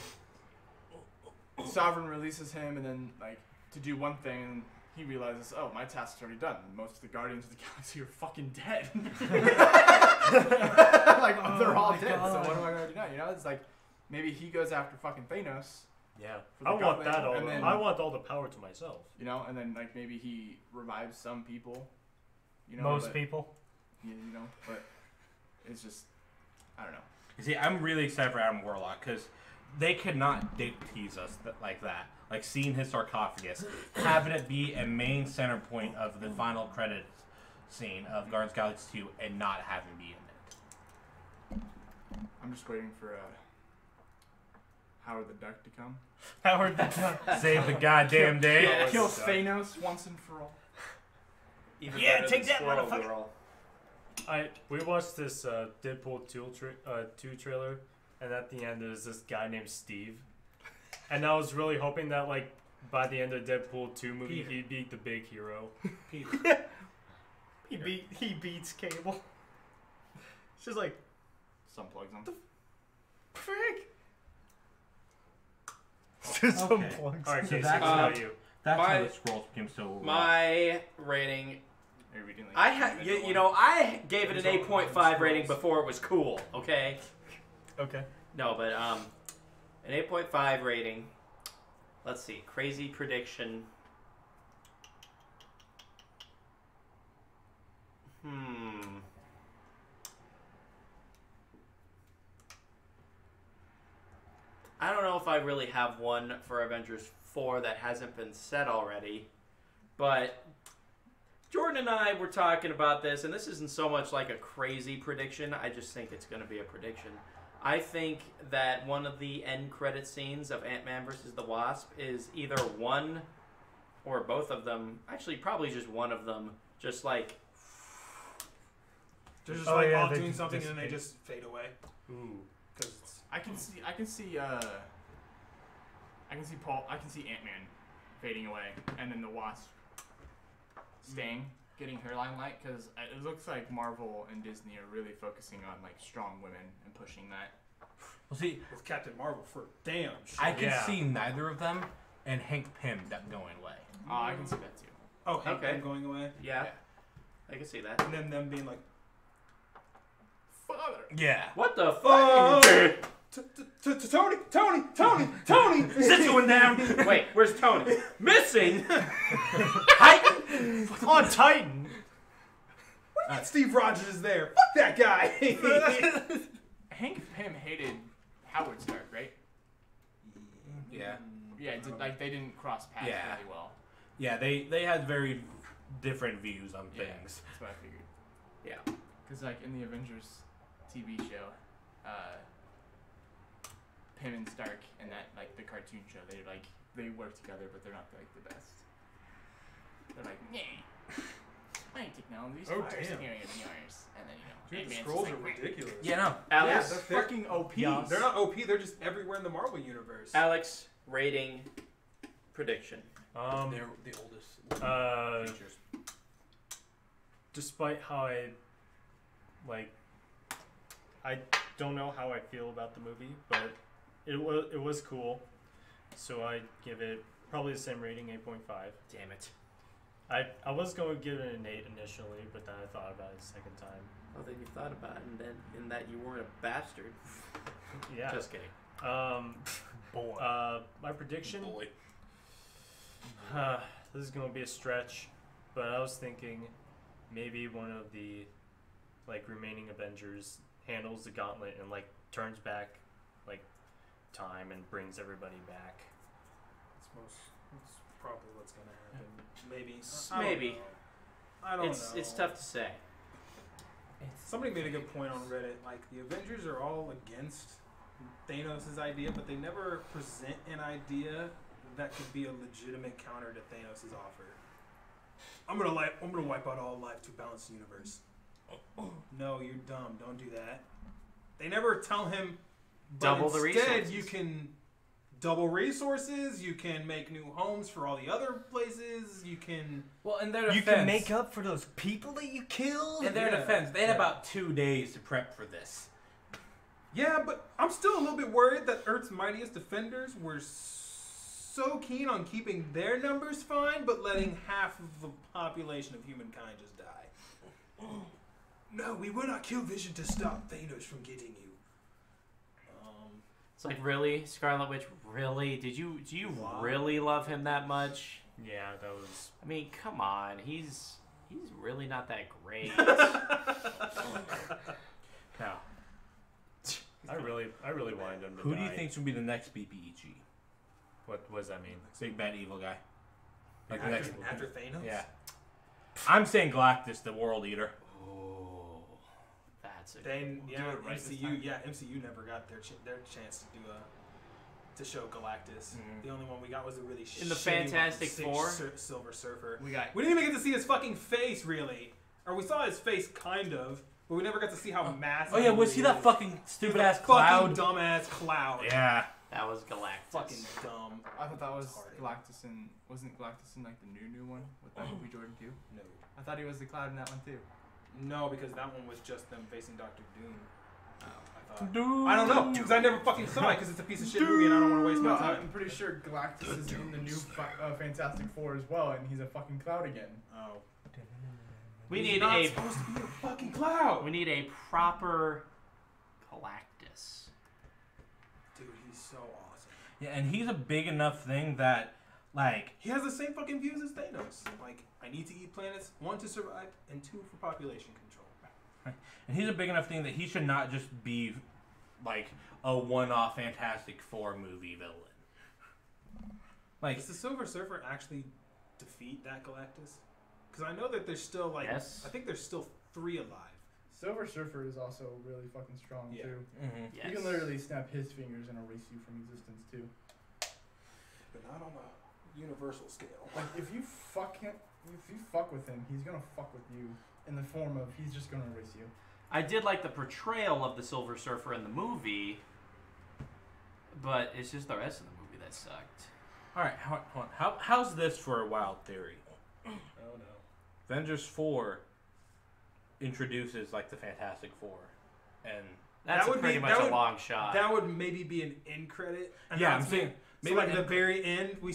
Sovereign releases him and then, like, to do one thing and he realizes, oh, my task's already done. Most of the Guardians of the Galaxy are fucking dead. Like, they're all my dead, God. so what am I going to do now? You know, it's like, maybe he goes after fucking Thanos. Yeah. For the I want gauntlet, that all. and then- I want all the power to myself. You know, and then like maybe he revives some people. You know, Most but, people. You know, but it's just I don't know. You see, I'm really excited for Adam Warlock because they could not dick tease us like that. Like seeing his sarcophagus, having it be a main center point of the final credits scene of Guardians of the Galaxy 2 and not having be in it. I'm just waiting for Howard the Duck to come. Howard the Duck. Save the goddamn day. Yes. Kill Thanos once and for all. Even Yeah, better take than that, Squirrel motherfucker. Girl. We watched this Deadpool 2 trailer, and at the end there's this guy named Steve, and I was really hoping that like by the end of Deadpool 2 movie Peter. he'd be the big hero. Peter. He beats Cable. It's just like, Some plugs on. frick. Just some Okay. plugs. All right, So Casey, that's what how- about you? That's My- how the scrolls became so. My rating, Are you reading, like, I had individual you know I gave it an These are all 8.5 rating scrolls. before it was cool. Okay. Okay. No, but an 8.5 rating. Let's see, crazy prediction. I don't know if I really have one for Avengers 4 that hasn't been said already, but Jordan and I were talking about this, and this isn't so much like a crazy prediction. I just think it's going to be a prediction. I think that one of the end credit scenes of Ant-Man versus the Wasp is either one or both of them. Actually, probably just one of them. Just like, They're just Oh, like yeah, all they doing something and then they dissipate. just fade away. Ooh. Because it's I can see Ant-Man fading away, and then the Wasp staying, getting her limelight, because it looks like Marvel and Disney are really focusing on like strong women and pushing that. Well, see, with Captain Marvel for damn sure. I could Yeah. see neither of them and Hank Pym that going away. Oh, I can see that too. Oh, Hank Okay. Pym going away. yeah, Yeah. I can see that. And then them being like, Father. Yeah. What the Oh! fuck? Tony! Sit you one down. Wait, where's Tony? Missing? On Titan. Steve Rogers is there. Fuck that guy. Hank Pym hated Howard Stark, right? Yeah. Yeah, it did, like they didn't cross paths Yeah. really well. Yeah, they had very different views on Yeah. things. That's what I figured. Yeah. Because like in the Avengers TV show, Pym and Stark in that like the cartoon show, they work together, but they're not like the best. They're like, nah, my technology's Oh, far damn. superior than yours, and then Dude, the Ant-Man's scrolls just are like, ridiculous. Yeah, no. Yeah, Alex, they're fucking OP. Yeah. They're not OP. They're just everywhere in the Marvel universe. Alex, rating, prediction. They're the oldest creatures. Despite how I don't know how I feel about the movie, but it was cool. So I give it probably the same rating, 8.5. Damn it. I was going to give it an 8 initially, but then I thought about it a second time. Oh, then you thought about it, and then in that you weren't a bastard. Yeah. Just kidding. Boy. My prediction. Boy. This is gonna be a stretch, but I was thinking maybe one of the remaining Avengers handles the gauntlet and turns back time and brings everybody back. That's probably what's gonna happen. Maybe. Maybe. I don't It's know. it's tough to say. Somebody made a good point on Reddit. Like the Avengers are all against Thanos' idea, but they never present an idea that could be a legitimate counter to Thanos' offer. I'm gonna wipe out all life to balance the universe. No, you're dumb. Don't do that. They never tell him. But Double the instead, resources. you can double resources. You can make new homes for all the other places. You can. Well, in their You defense, can make up for those people that you killed. in their Yeah. defense, they had Yeah. about 2 days to prep for this. Yeah, but I'm still a little bit worried that Earth's mightiest defenders were so keen on keeping their numbers fine, but letting half of the population of humankind just die. No, we will not kill Vision to stop Thanos from getting you. It's like, really, Scarlet Witch? Really? Do you Wow. really love him that much? Yeah, that was. I mean, come on. He's really not that great. Now, I really wanted him to Who die. do you think's gonna be the next BPEG? What does that mean? Big bad evil guy. Like the next. After Thanos? Yeah. I'm saying Galactus, the World Eater. Oh, that's a They, good one. yeah, Do it right this MCU, time. yeah, MCU never got their chance to do to show Galactus. Mhm. The only one we got was a really In the shitty Fantastic one, Four? Silver Surfer. We got We didn't even get to see his fucking face, really. Or we saw his face, kind of, but we never got to see how massive. Oh yeah, was he he that is. fucking stupid He was ass a cloud? Fucking dumbass cloud. Yeah. That was Galactus. Fucking dumb. I thought that was Retarded. Galactus in wasn't Galactus in like the new one with that movie Jordan 2? No. I thought he was the Cloud in that one too. No, because that one was just them facing Doctor Doom. Oh. I thought. Dude. I don't know, because I never fucking saw it, because it's a piece of shit movie and I don't want to waste No, my time. I'm pretty sure Galactus is in the new Fantastic Four as well, and he's a fucking Cloud again. Oh. We He's need not a supposed to be a fucking cloud. we need a proper Galactus. Dude, he's so awesome. Yeah, and he's a big enough thing that, like, He has the same fucking views as Thanos. Like, I need to eat planets, 1 to survive, and 2 for population control. and he's a big enough thing that he should not just be, like, a one-off Fantastic Four movie villain. Like, Does the Silver Surfer actually defeat that Galactus? Because I know that there's still, like, Yes. I think there's still 3 alive. Silver Surfer is also really fucking strong Yeah. too. mhm. Yes. You can literally snap his fingers and erase you from existence too. But not on a universal scale. Like if you fuck with him, he's gonna fuck with you in the form of he's just gonna erase you. I did like the portrayal of the Silver Surfer in the movie, but it's just the rest of the movie that sucked. All right, hold on. How's this for a wild theory? Oh, no. Avengers 4 introduces, like, the Fantastic Four. And, That's That would pretty be- much that a would- long shot. That would maybe be an end credit. yeah, I'm announcement. saying, Maybe like at the very end, we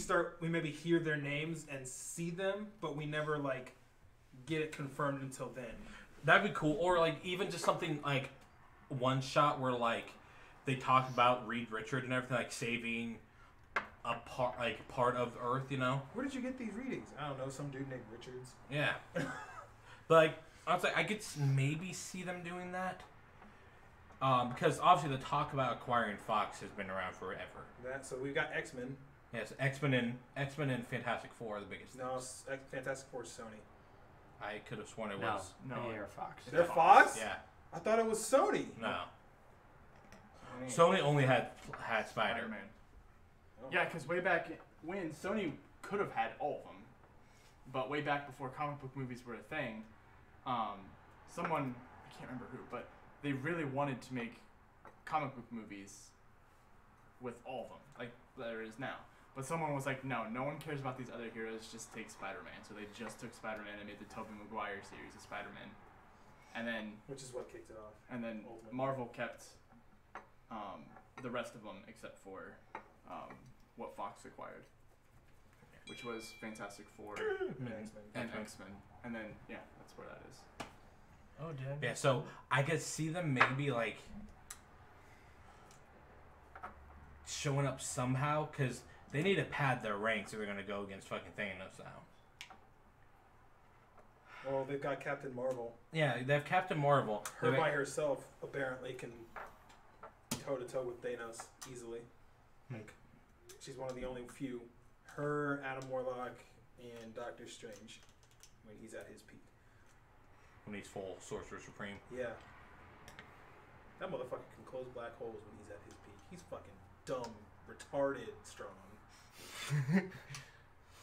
maybe hear their names and see them, but we never, like, get it confirmed until then. that'd be cool. Or, like, even just something, like, one shot where, like, they talk about Reed Richards and everything, like, saving a part of Earth, you know? Where did you get these readings? I don't know, some dude named Richards. Yeah. But, like, I was like, I could maybe see them doing that. Because obviously the talk about acquiring Fox has been around forever. So we've got X-Men. Yes, X-Men and Fantastic Four are the biggest No, things. Fantastic Four is Sony. I could have sworn it no, was. No. they are Fox. They're Fox? Yeah. I thought it was Sony. No. Man. Sony only had Spider. Spider-Man. Oh. Yeah, because way back when Sony could have had all of them, but way back before comic book movies were a thing, someone, I can't remember who, but they really wanted to make comic book movies with all of them, like there is now. But someone was like, no one cares about these other heroes, just take Spider-Man. So they just took Spider-Man and made the Tobey Maguire series of Spider-Man. And then Which is what kicked it off. Ultimately. Marvel kept the rest of them except for what Fox acquired, which was Fantastic Four And X-Men. and Okay. X-Men. And then, yeah, that's where that is. Oh, damn. Yeah, so I could see them maybe, like, showing up somehow, because they need to pad their ranks if they're going to go against fucking Thanos now. Well, they've got Captain Marvel. Yeah, they have Captain Marvel. Her They- by herself apparently can toe-to-toe with Thanos easily. Like, She's one of the only few. Her, Adam Warlock, and Doctor Strange when he's at his peak. when he's full Sorcerer Supreme. Yeah. That motherfucker can close black holes when he's at his peak. He's fucking dumb, retarded, strong.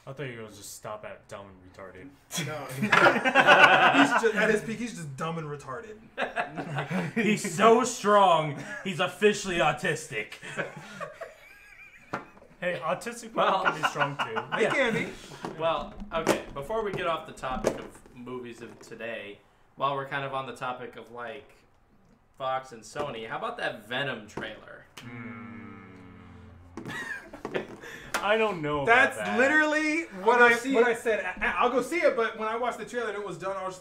I thought you were going to just stop at dumb and retarded. No, he's just, at his peak, he's just dumb and retarded. He's so strong, he's officially autistic. Hey, autistic people Well- can be strong too. They can be. Well, okay, before we get off the topic of movies of today, while we're kind of on the topic of, like, Fox and Sony, how about that Venom trailer? I don't know. That's about that. literally what go I see what it. I said. I'll go see it, but when I watched the trailer and it was done, I was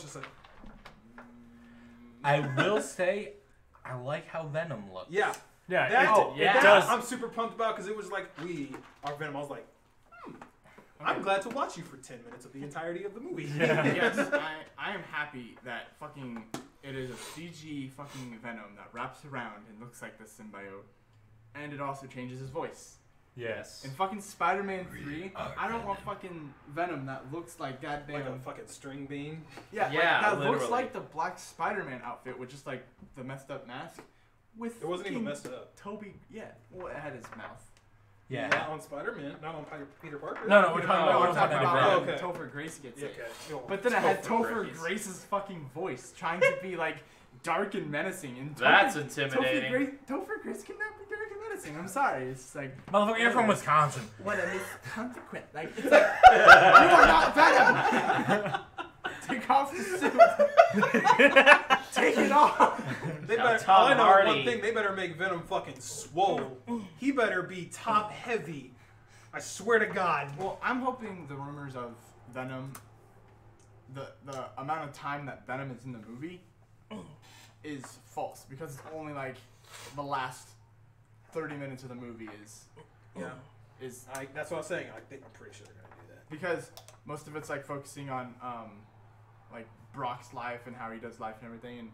just like, I will say, I like how Venom looks. yeah. Yeah, That, it that does. I'm super pumped about because it was like we are Venom. I was like, I'm glad to watch you for 10 minutes of the entirety of the movie. Yeah. Yes, I am happy that fucking it is a CG fucking Venom that wraps around and looks like the symbiote, and it also changes his voice. Yes. In fucking Spider-Man 3, I don't want fucking Venom that looks like goddamn. Like a fucking string bean. Yeah, Yeah, that looks literally. like the black Spider-Man outfit with just like the messed up mask. With It wasn't even fucking messed up. Toby, yeah. Well, it had his mouth. Yeah. Not on Spider-Man, not on Peter Parker. No, we're No, talking we're about talking about- about oh, okay. Topher Grace gets Yeah, it. okay. But then it had Topher Topher Grace. Grace's fucking voice trying to be like dark and menacing. And That's intimidating. Topher Grace cannot be dark and menacing. I'm sorry. It's just like, Motherfucker, you're from Wisconsin. what a misconsequent. Like, it's like, you are not Venom! Take off the suit! Take it off! They Now, better. Tom All I know Hardy. one thing. They better make Venom fucking swole. He better be top heavy. I swear to God. Well, I'm hoping the rumors of Venom, the amount of time that Venom is in the movie, is false because it's only like the last 30 minutes of the movie Yeah. is That's what I'm saying. I'm pretty sure they're gonna do that. because most of it's like focusing on like Brock's life and how he does life and everything and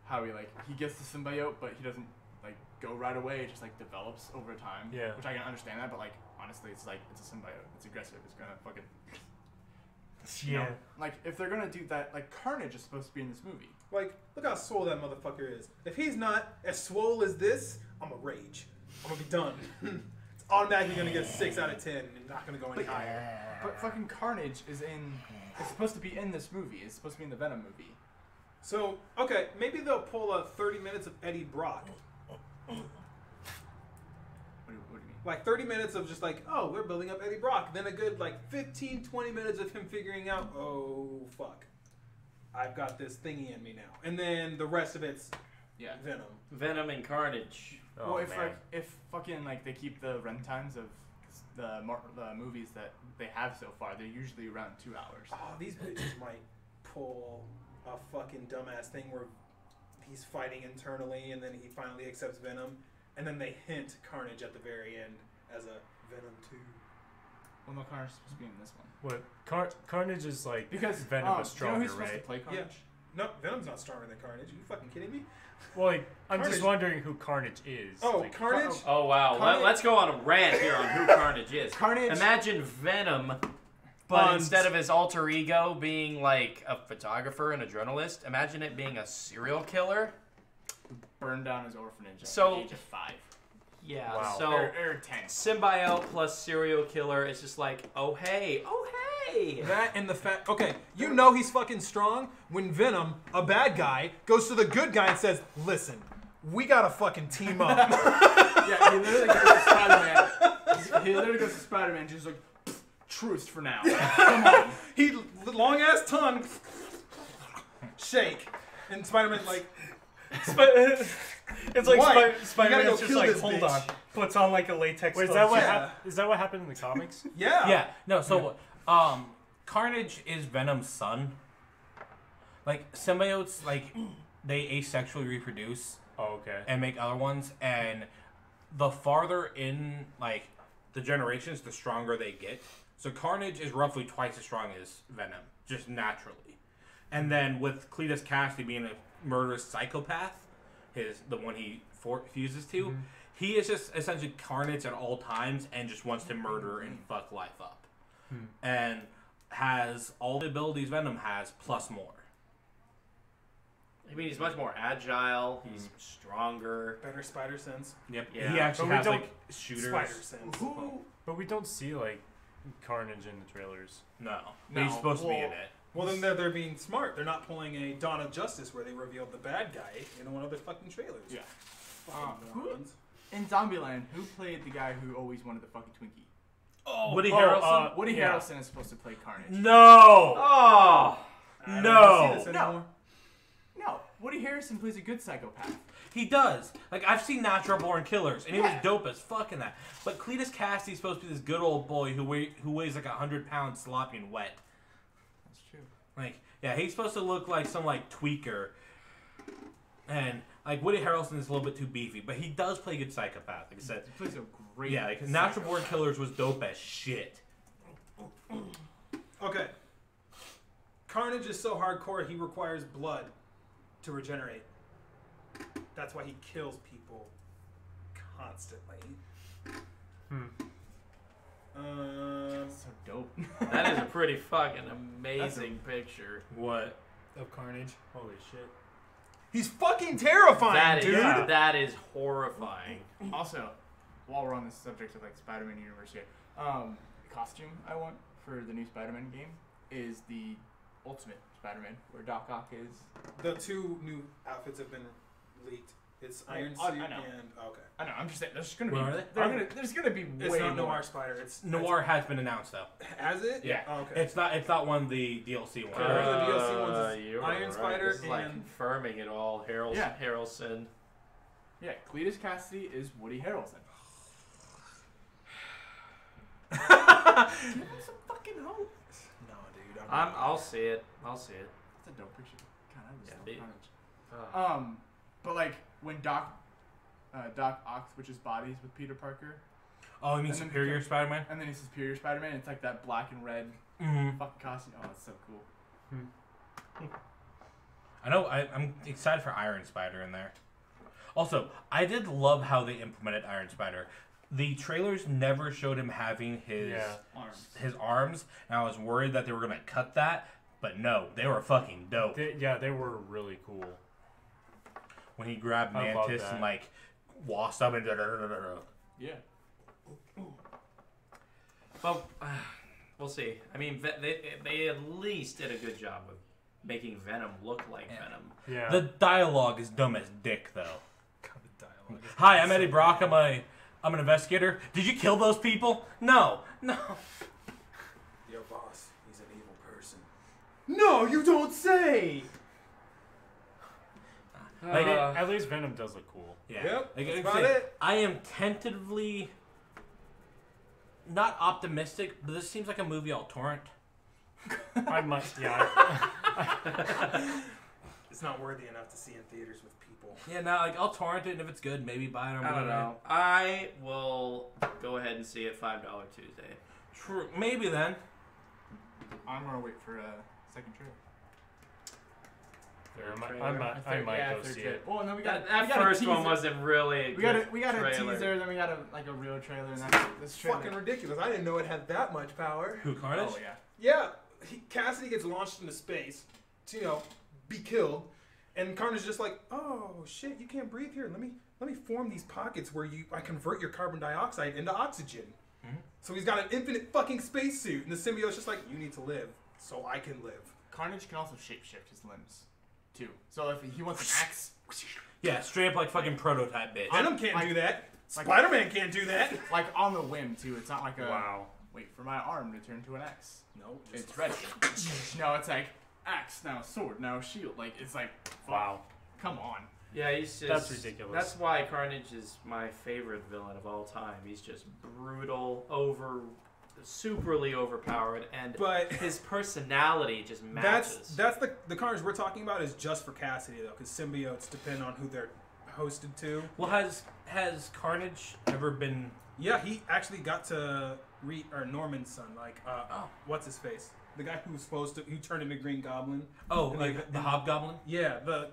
how he gets the symbiote but he doesn't like go right away. It just like develops over time. Yeah. Which I can understand that, but like honestly, it's like it's a symbiote. It's aggressive. It's gonna fucking. You know, like if they're gonna do that, like Carnage is supposed to be in this movie. Like, look how swole that motherfucker is. If he's not as swole as this, I'm a rage. I'm gonna be done. It's automatically gonna get a 6 out of 10 and not gonna go any higher. But fucking Carnage is in. It's supposed to be in this movie. It's supposed to be in the Venom movie. So, okay, maybe they'll pull a 30 minutes of Eddie Brock. What do you mean? Like 30 minutes of just like, oh, we're building up Eddie Brock. Then a good like 15, 20 minutes of him figuring out, oh, fuck. I've got this thingy in me now. And then the rest of it's Yeah. Venom. Venom and Carnage. Oh, Well, man. if fucking like they keep the run times of the movies that they have so far, they're usually around 2 hours. Oh, these bitches might pull a fucking dumbass thing where he's fighting internally and then he finally accepts Venom. And then they hint Carnage at the very end as a Venom 2. Well, no, Carnage is supposed to be in this one. What? Carnage is like Because Venom do is you know stronger, who's supposed right? to play Carnage? No, Venom's not stronger than Carnage. Are you fucking kidding me? Well, like, I'm Carnage- just wondering who Carnage is. Oh, like, Carnage? Oh wow, Carnage- let's go on a rant here on who Carnage is. Carnage. Imagine Venom, but On- instead of his alter ego being like a photographer and a journalist, imagine it being a serial killer. Burned down his orphanage at So- the age of 5. Yeah, Wow. so or 10. symbiote plus serial killer is just like, oh hey. That and the fact, okay, you know he's fucking strong when Venom, a bad guy, goes to the good guy and says, listen, we gotta fucking team up. Yeah, he literally goes to Spider-Man. He literally goes to Spider-Man just like, truce for now. Come on. He, long ass tongue, shake. And Spider-Man's like, It's like What? You Spider-Man's gotta go just kill like, this hold bitch. on. Puts on like a latex Wait, is glove. that what Yeah. is that what happened in the comics? yeah. Yeah, no, so Carnage is Venom's son. Like symbiotes, like they asexually reproduce Oh, okay. and make other ones, and the farther in like the generations, the stronger they get. So Carnage is roughly twice as strong as Venom, just naturally. And then with Cletus Cassidy being a murderous psychopath, the one he fuses to, he is just essentially Carnage at all times and just wants to murder and fuck life up. And has all the abilities Venom has plus more. I mean, he's much more agile. He's stronger. Better spider sense. Yep. Yeah. He actually But we has don't- like shooters. Spider sense. But we don't see like Carnage in the trailers. No. No, He's supposed to be in well- it. Well, then they're being smart. They're not pulling a Dawn of Justice where they revealed the bad guy in one of their fucking trailers. Yeah. Fucking Who- morons. In Zombieland, who played the guy who always wanted the fucking Twinkie? Woody Harrelson? Woody yeah. Harrelson is supposed to play Carnage. No! Oh! I don't No. wanna see this anymore. No, Woody Harrelson plays a good psychopath. He does. Like, I've seen Natural Born Killers, and he was Yeah. dope as fuck in that. But Cletus Cassidy's supposed to be this good old boy who weighs like 100 pounds, sloppy and wet. That's true. Like, yeah, he's supposed to look like some, like, tweaker. And, like, Woody Harrelson is a little bit too beefy, but he does play good psychopath, like I said. He plays a great. Yeah, like, Natural Born Killers was dope as shit. Okay. Carnage is so hardcore he requires blood. to regenerate. That's why he kills people constantly. So dope. That is a pretty fucking amazing picture. What? Of Carnage. Holy shit. He's fucking terrifying, That is dude. that is horrifying. Also, while we're on this subject of like Spider-Man universe here, the costume I want for the new Spider-Man game is the Ultimate Spider-Man, where Doc Ock is. The 2 new outfits have been leaked. It's Iron I Suit know. and okay. I know. I'm just saying. There's gonna What be. are they? There's gonna be It's way not more. Noir Spider. It's Noir has been announced though. Has it? Yeah. Oh, okay. It's not one of the DLC ones. Okay. The DLC ones is You're Iron right. Spider This is like and- confirming it all. Yeah. Harrelson. Yeah, Cletus Cassidy is Woody Harrelson. Give him some fucking hope. No, dude. I'll see it. I'll see it. That's a dope picture. God, I just Yeah, love be- Carnage. But like when Doc Ock switches bodies with Peter Parker, Oh, you mean And then Superior become- Spider-Man? and then he's Superior Spider-Man, it's like that black and red Mm-hmm. fucking costume. Oh, it's so cool. I know. I'm excited for Iron Spider in there. Also, I did love how they implemented Iron Spider. The trailers never showed him having his arms, and I was worried that they were gonna cut that, but no, they were fucking dope. They were really cool. When he grabbed I love Mantis that. and like washed up and Yeah. Well, we'll see. I mean, they at least did a good job of making Venom look like Venom. Yeah. The dialogue is dumb as dick, though. God, the dialogue. is Hi, I'm so Eddie Brock. I'm an investigator. Did you kill those people? No. Your boss, he's an evil person. No, you don't say. Like, At least Venom does look cool. Yeah. Yep, Like, that's I about say, it. I am tentatively not optimistic, but this seems like a movie I'll torrent. I might. Yeah. It's not worthy enough to see in theaters with people. Yeah, now like I'll torrent it, and if it's good, maybe buy it on I don't Blu-ray. know. I will go ahead and see it $5 Tuesday. True. Maybe then. I'm gonna wait for a second trailer. I might go third see trailer. it. Well, no, we That got first a one teaser. wasn't really. We got a trailer. teaser, then we got a real trailer, and that's this trailer. Fucking ridiculous. I didn't know it had that much power. Who, Carnage? Oh yeah. Yeah, Cassidy gets launched into space to, be killed. And Carnage's just like, oh shit, you can't breathe here. Let me form these pockets where I convert your carbon dioxide into oxygen. Mhm. So he's got an infinite fucking spacesuit, and the symbiote's just like, you need to live, so I can live. Carnage can also shapeshift his limbs, too. So if he wants an axe, Yeah, straight up like fucking prototype bitch. Venom can't like- do that. like- Spider-Man can't do that. like on the whim, too. It's not like a Wow. wait for my arm to turn to an axe. No, It's ready. No, it's like axe now, sword now, shield. Like it's like Wow. come on. Yeah, he's just. That's ridiculous. That's why Carnage is my favorite villain of all time. He's just brutal, superly overpowered, and But his personality just matches. that's the Carnage we're talking about is just for Cassidy though, because symbiotes depend on who they're hosted to. Well, has Carnage ever been? Yeah, he actually got to Norman's son, what's his face? The guy who was who turned into Green Goblin. Oh, And like the Hobgoblin? Yeah, the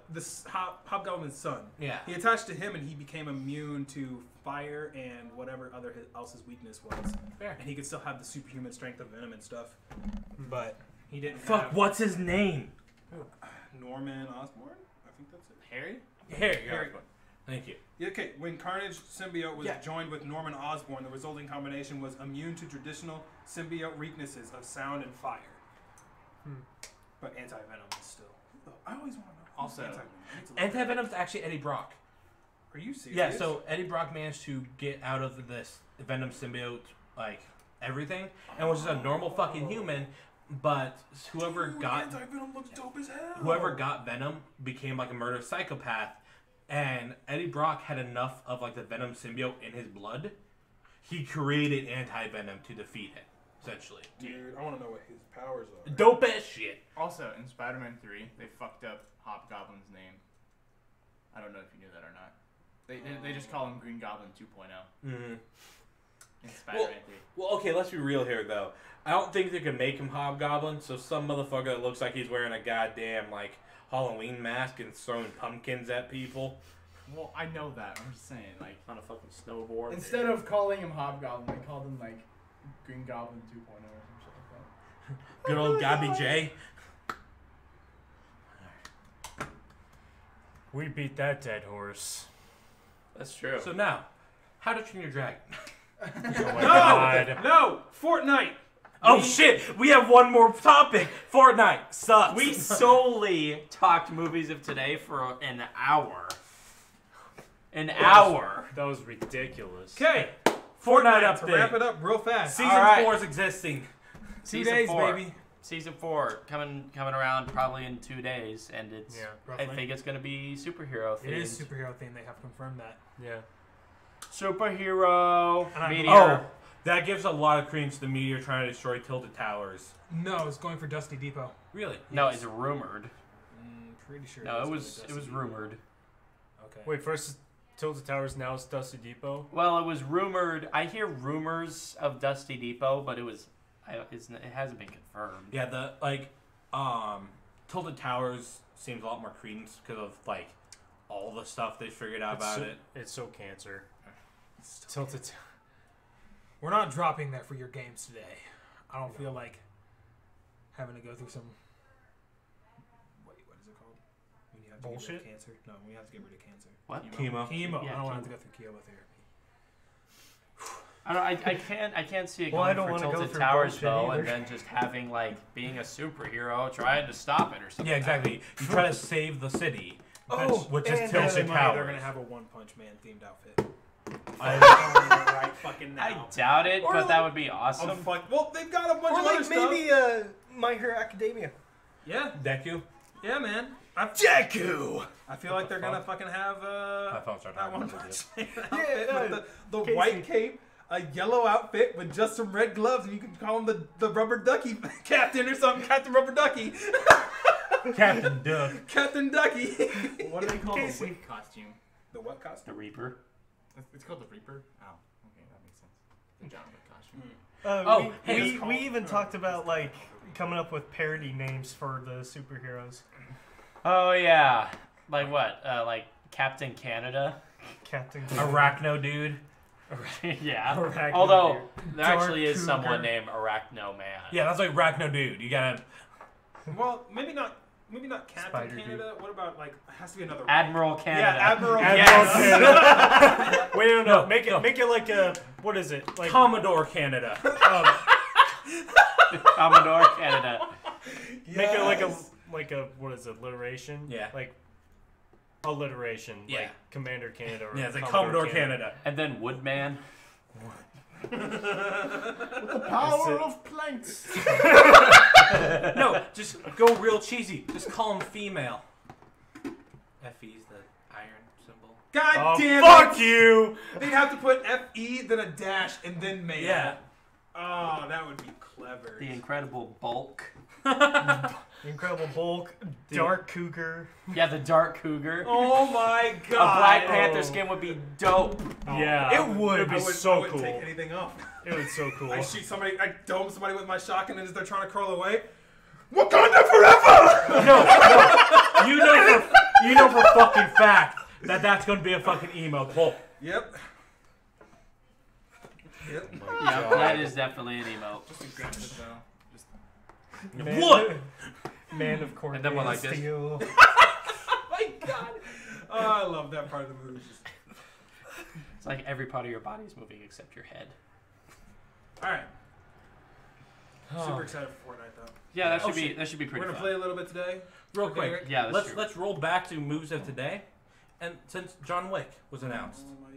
Hobgoblin's son. Yeah. He attached to him, and he became immune to fire and whatever else his weakness was. Fair. And he could still have the superhuman strength of Venom and stuff. But he didn't. Fuck, have what's his name? Norman Osborn? I think that's it. Harry? Harry. Thank you. Yeah, okay, when Carnage symbiote was Yeah. joined with Norman Osborn, the resulting combination was immune to traditional symbiote weaknesses of sound and fire. But anti-venom is still. I always want to know. who's Also, anti-venom. I need to look that up. Anti-Venom's actually Eddie Brock. Are you serious? Yeah, so Eddie Brock managed to get out of this Venom symbiote, like, everything, and was just a normal fucking human, but whoever Dude, got anti-venom looks dope as hell. whoever got Venom became like a murder psychopath, and Eddie Brock had enough of like the Venom symbiote in his blood. He created anti-venom to defeat it, essentially. Dude, I want to know what his powers are. Dope as shit. Also, in Spider-Man 3, they fucked up Hobgoblin's name. I don't know if you knew that or not. They just call him Green Goblin 2.0 Mm-hmm. in Spider-Man 3. Well, okay, let's be real here, though. I don't think they can make him Hobgoblin, so some motherfucker that looks like he's wearing a goddamn, like, Halloween mask and throwing pumpkins at people. Well, I know that. I'm just saying, like, On a fucking snowboard. instead of calling him Hobgoblin, they called him like Green Goblin 2.0 or some shit like that. Good old Gabby J. We beat that dead horse. That's true. So now, how to Train Your Dragon. Oh my No! god. No! Fortnite! Oh shit! We have one more topic. Fortnite sucks. We solely talked movies of today for an hour. An hour. That was ridiculous. Okay. Fortnite To update. wrap it up real fast. Season All right. 4 is existing. 2 Season days, 4. baby. Season 4 coming around probably in 2 days, and it's. Yeah. I think it's gonna be superhero themed. It is superhero theme. They have confirmed that. Yeah. Superhero And I- meteor. Oh, that gives a lot of credence to the meteor trying to destroy Tilted Towers. No, it's going for Dusty Depot. Really? No, it's rumored. Pretty sure. No, it going was to it Dusty was Depot. rumored. Okay. Wait, first Tilted Towers, now it's Dusty Depot. Well, it was rumored. I hear rumors of Dusty Depot, but it hasn't been confirmed. Yeah, Tilted Towers seems a lot more credence because of like all the stuff they figured out about it. It's so cancer. Tilted Towers. We're not dropping that for your games today. I don't feel like having to go through some. Wait, what is it called? When you have to get rid Bullshit? of cancer. No, when you have to get rid of cancer. What? Chemo. Chemo. Yeah, I don't want to have chemo. to go through chemotherapy. I can't see it Well, going I don't for wanna go Tilted through Towers bullshit though, either. and then just having like being a superhero trying to stop it or something. Yeah, exactly. You try to save the city, which is and Tilted They're Towers. gonna have a One Punch Man themed outfit. I- fucking I now. doubt it, Or but like- that would be awesome. Well, they've got a bunch Or of other like stuff. maybe My Hero Academia. Yeah, Deku. yeah, man. Deku! I feel like they're gonna fucking have My phone started that One ringing. Punch Man outfit Yeah, with the Casey. white cape, a yellow outfit with just some red gloves, and you can call him the Rubber Ducky Captain or something. Captain Rubber Ducky. Captain Duck. Captain Ducky. What do they call Casey. the wig costume? The what costume? The Reaper. It's called the Reaper? Oh, okay, that makes sense. The John Wick costume. Oh, hey, we, it's we called- even talked about like coming up with parody names for the superheroes. Oh yeah, like what? Like Captain Canada. Captain Arachno dude. Yeah. Arachno Although dude. there Dark actually is Cougar. someone named Arachno Man. Yeah, that's like Arachno dude. You gotta. Well, maybe not Captain Spider Canada. What about like? It has to be another. Admiral Canada. Yeah, Admiral. Yes. Canada. Wait, no, No, make it no. make it like a what is it? Like Commodore Canada. Commodore Canada. make it like a what is it? Alliteration? Yeah. Like alliteration. Yeah. Like Commander Canada. Or Yeah, it's like Commodore Canada. And then Woodman. The power of planks! No, just go real cheesy. Just call him female. FE's the iron symbol. God Oh, damn fuck it! you! They'd have to put FE, then a dash, and then male. Yeah. Oh, that would be clever. The Incredible Bulk. Incredible Bulk, Dark Cougar. Yeah, the Dark Cougar. Oh my A god. Black Panther skin would be dope. Yeah, It would. It'd be I would, so I wouldn't cool. take anything off. It was so cool. I shoot somebody, I dome somebody with my shotgun, and as they're trying to crawl away, Wakanda forever! You know for fucking fact that that's gonna be a fucking emo pull. Yep. Yep. Yeah, that is definitely an emote. Just aggressive though. Man, What? Man of Court. And then what, like this? Steel. Oh my god. Oh, I love that part of the movie. It's like every part of your body is moving except your head. Alright. Super excited for Fortnite though. Yeah, that Oh, should be shit. that should be We're pretty gonna fun. play a little bit today. Real Okay, quick. Rick? Yeah, that's true. Let's roll back to moves of today, and since John Wick was announced. Oh my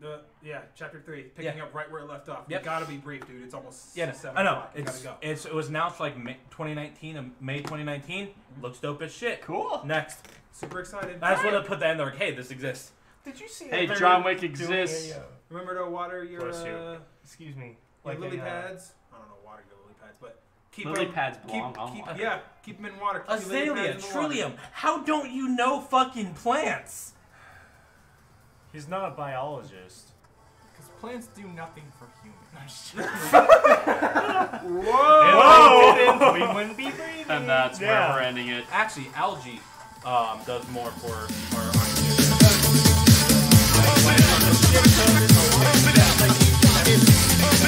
god. Yeah, chapter 3, picking up right where it left off. Yep. You gotta be brief, dude. It's almost Yeah, 7 I know. o'clock. You gotta go. It was announced like May 2019. May 2019. Looks dope as shit. Cool. Next, Super excited. I just want to put that in there. Like, hey, this exists. Did you see? Hey, that John they're Wick doing exists. Remember to water your Bless you. Excuse me. your lily a, pads. I don't know, water your lily pads, but keep Lily them, pads keep, belong on keep, water. yeah, keep them in water. Keep your lily Azalea, pads in the water. Trillium. How don't you know fucking plants? He's not a biologist. Because plants do nothing for humans. Whoa! We wouldn't be breathing. And that's Yeah. where we're ending it. Actually, algae does more for our When on the ship, there's a lot of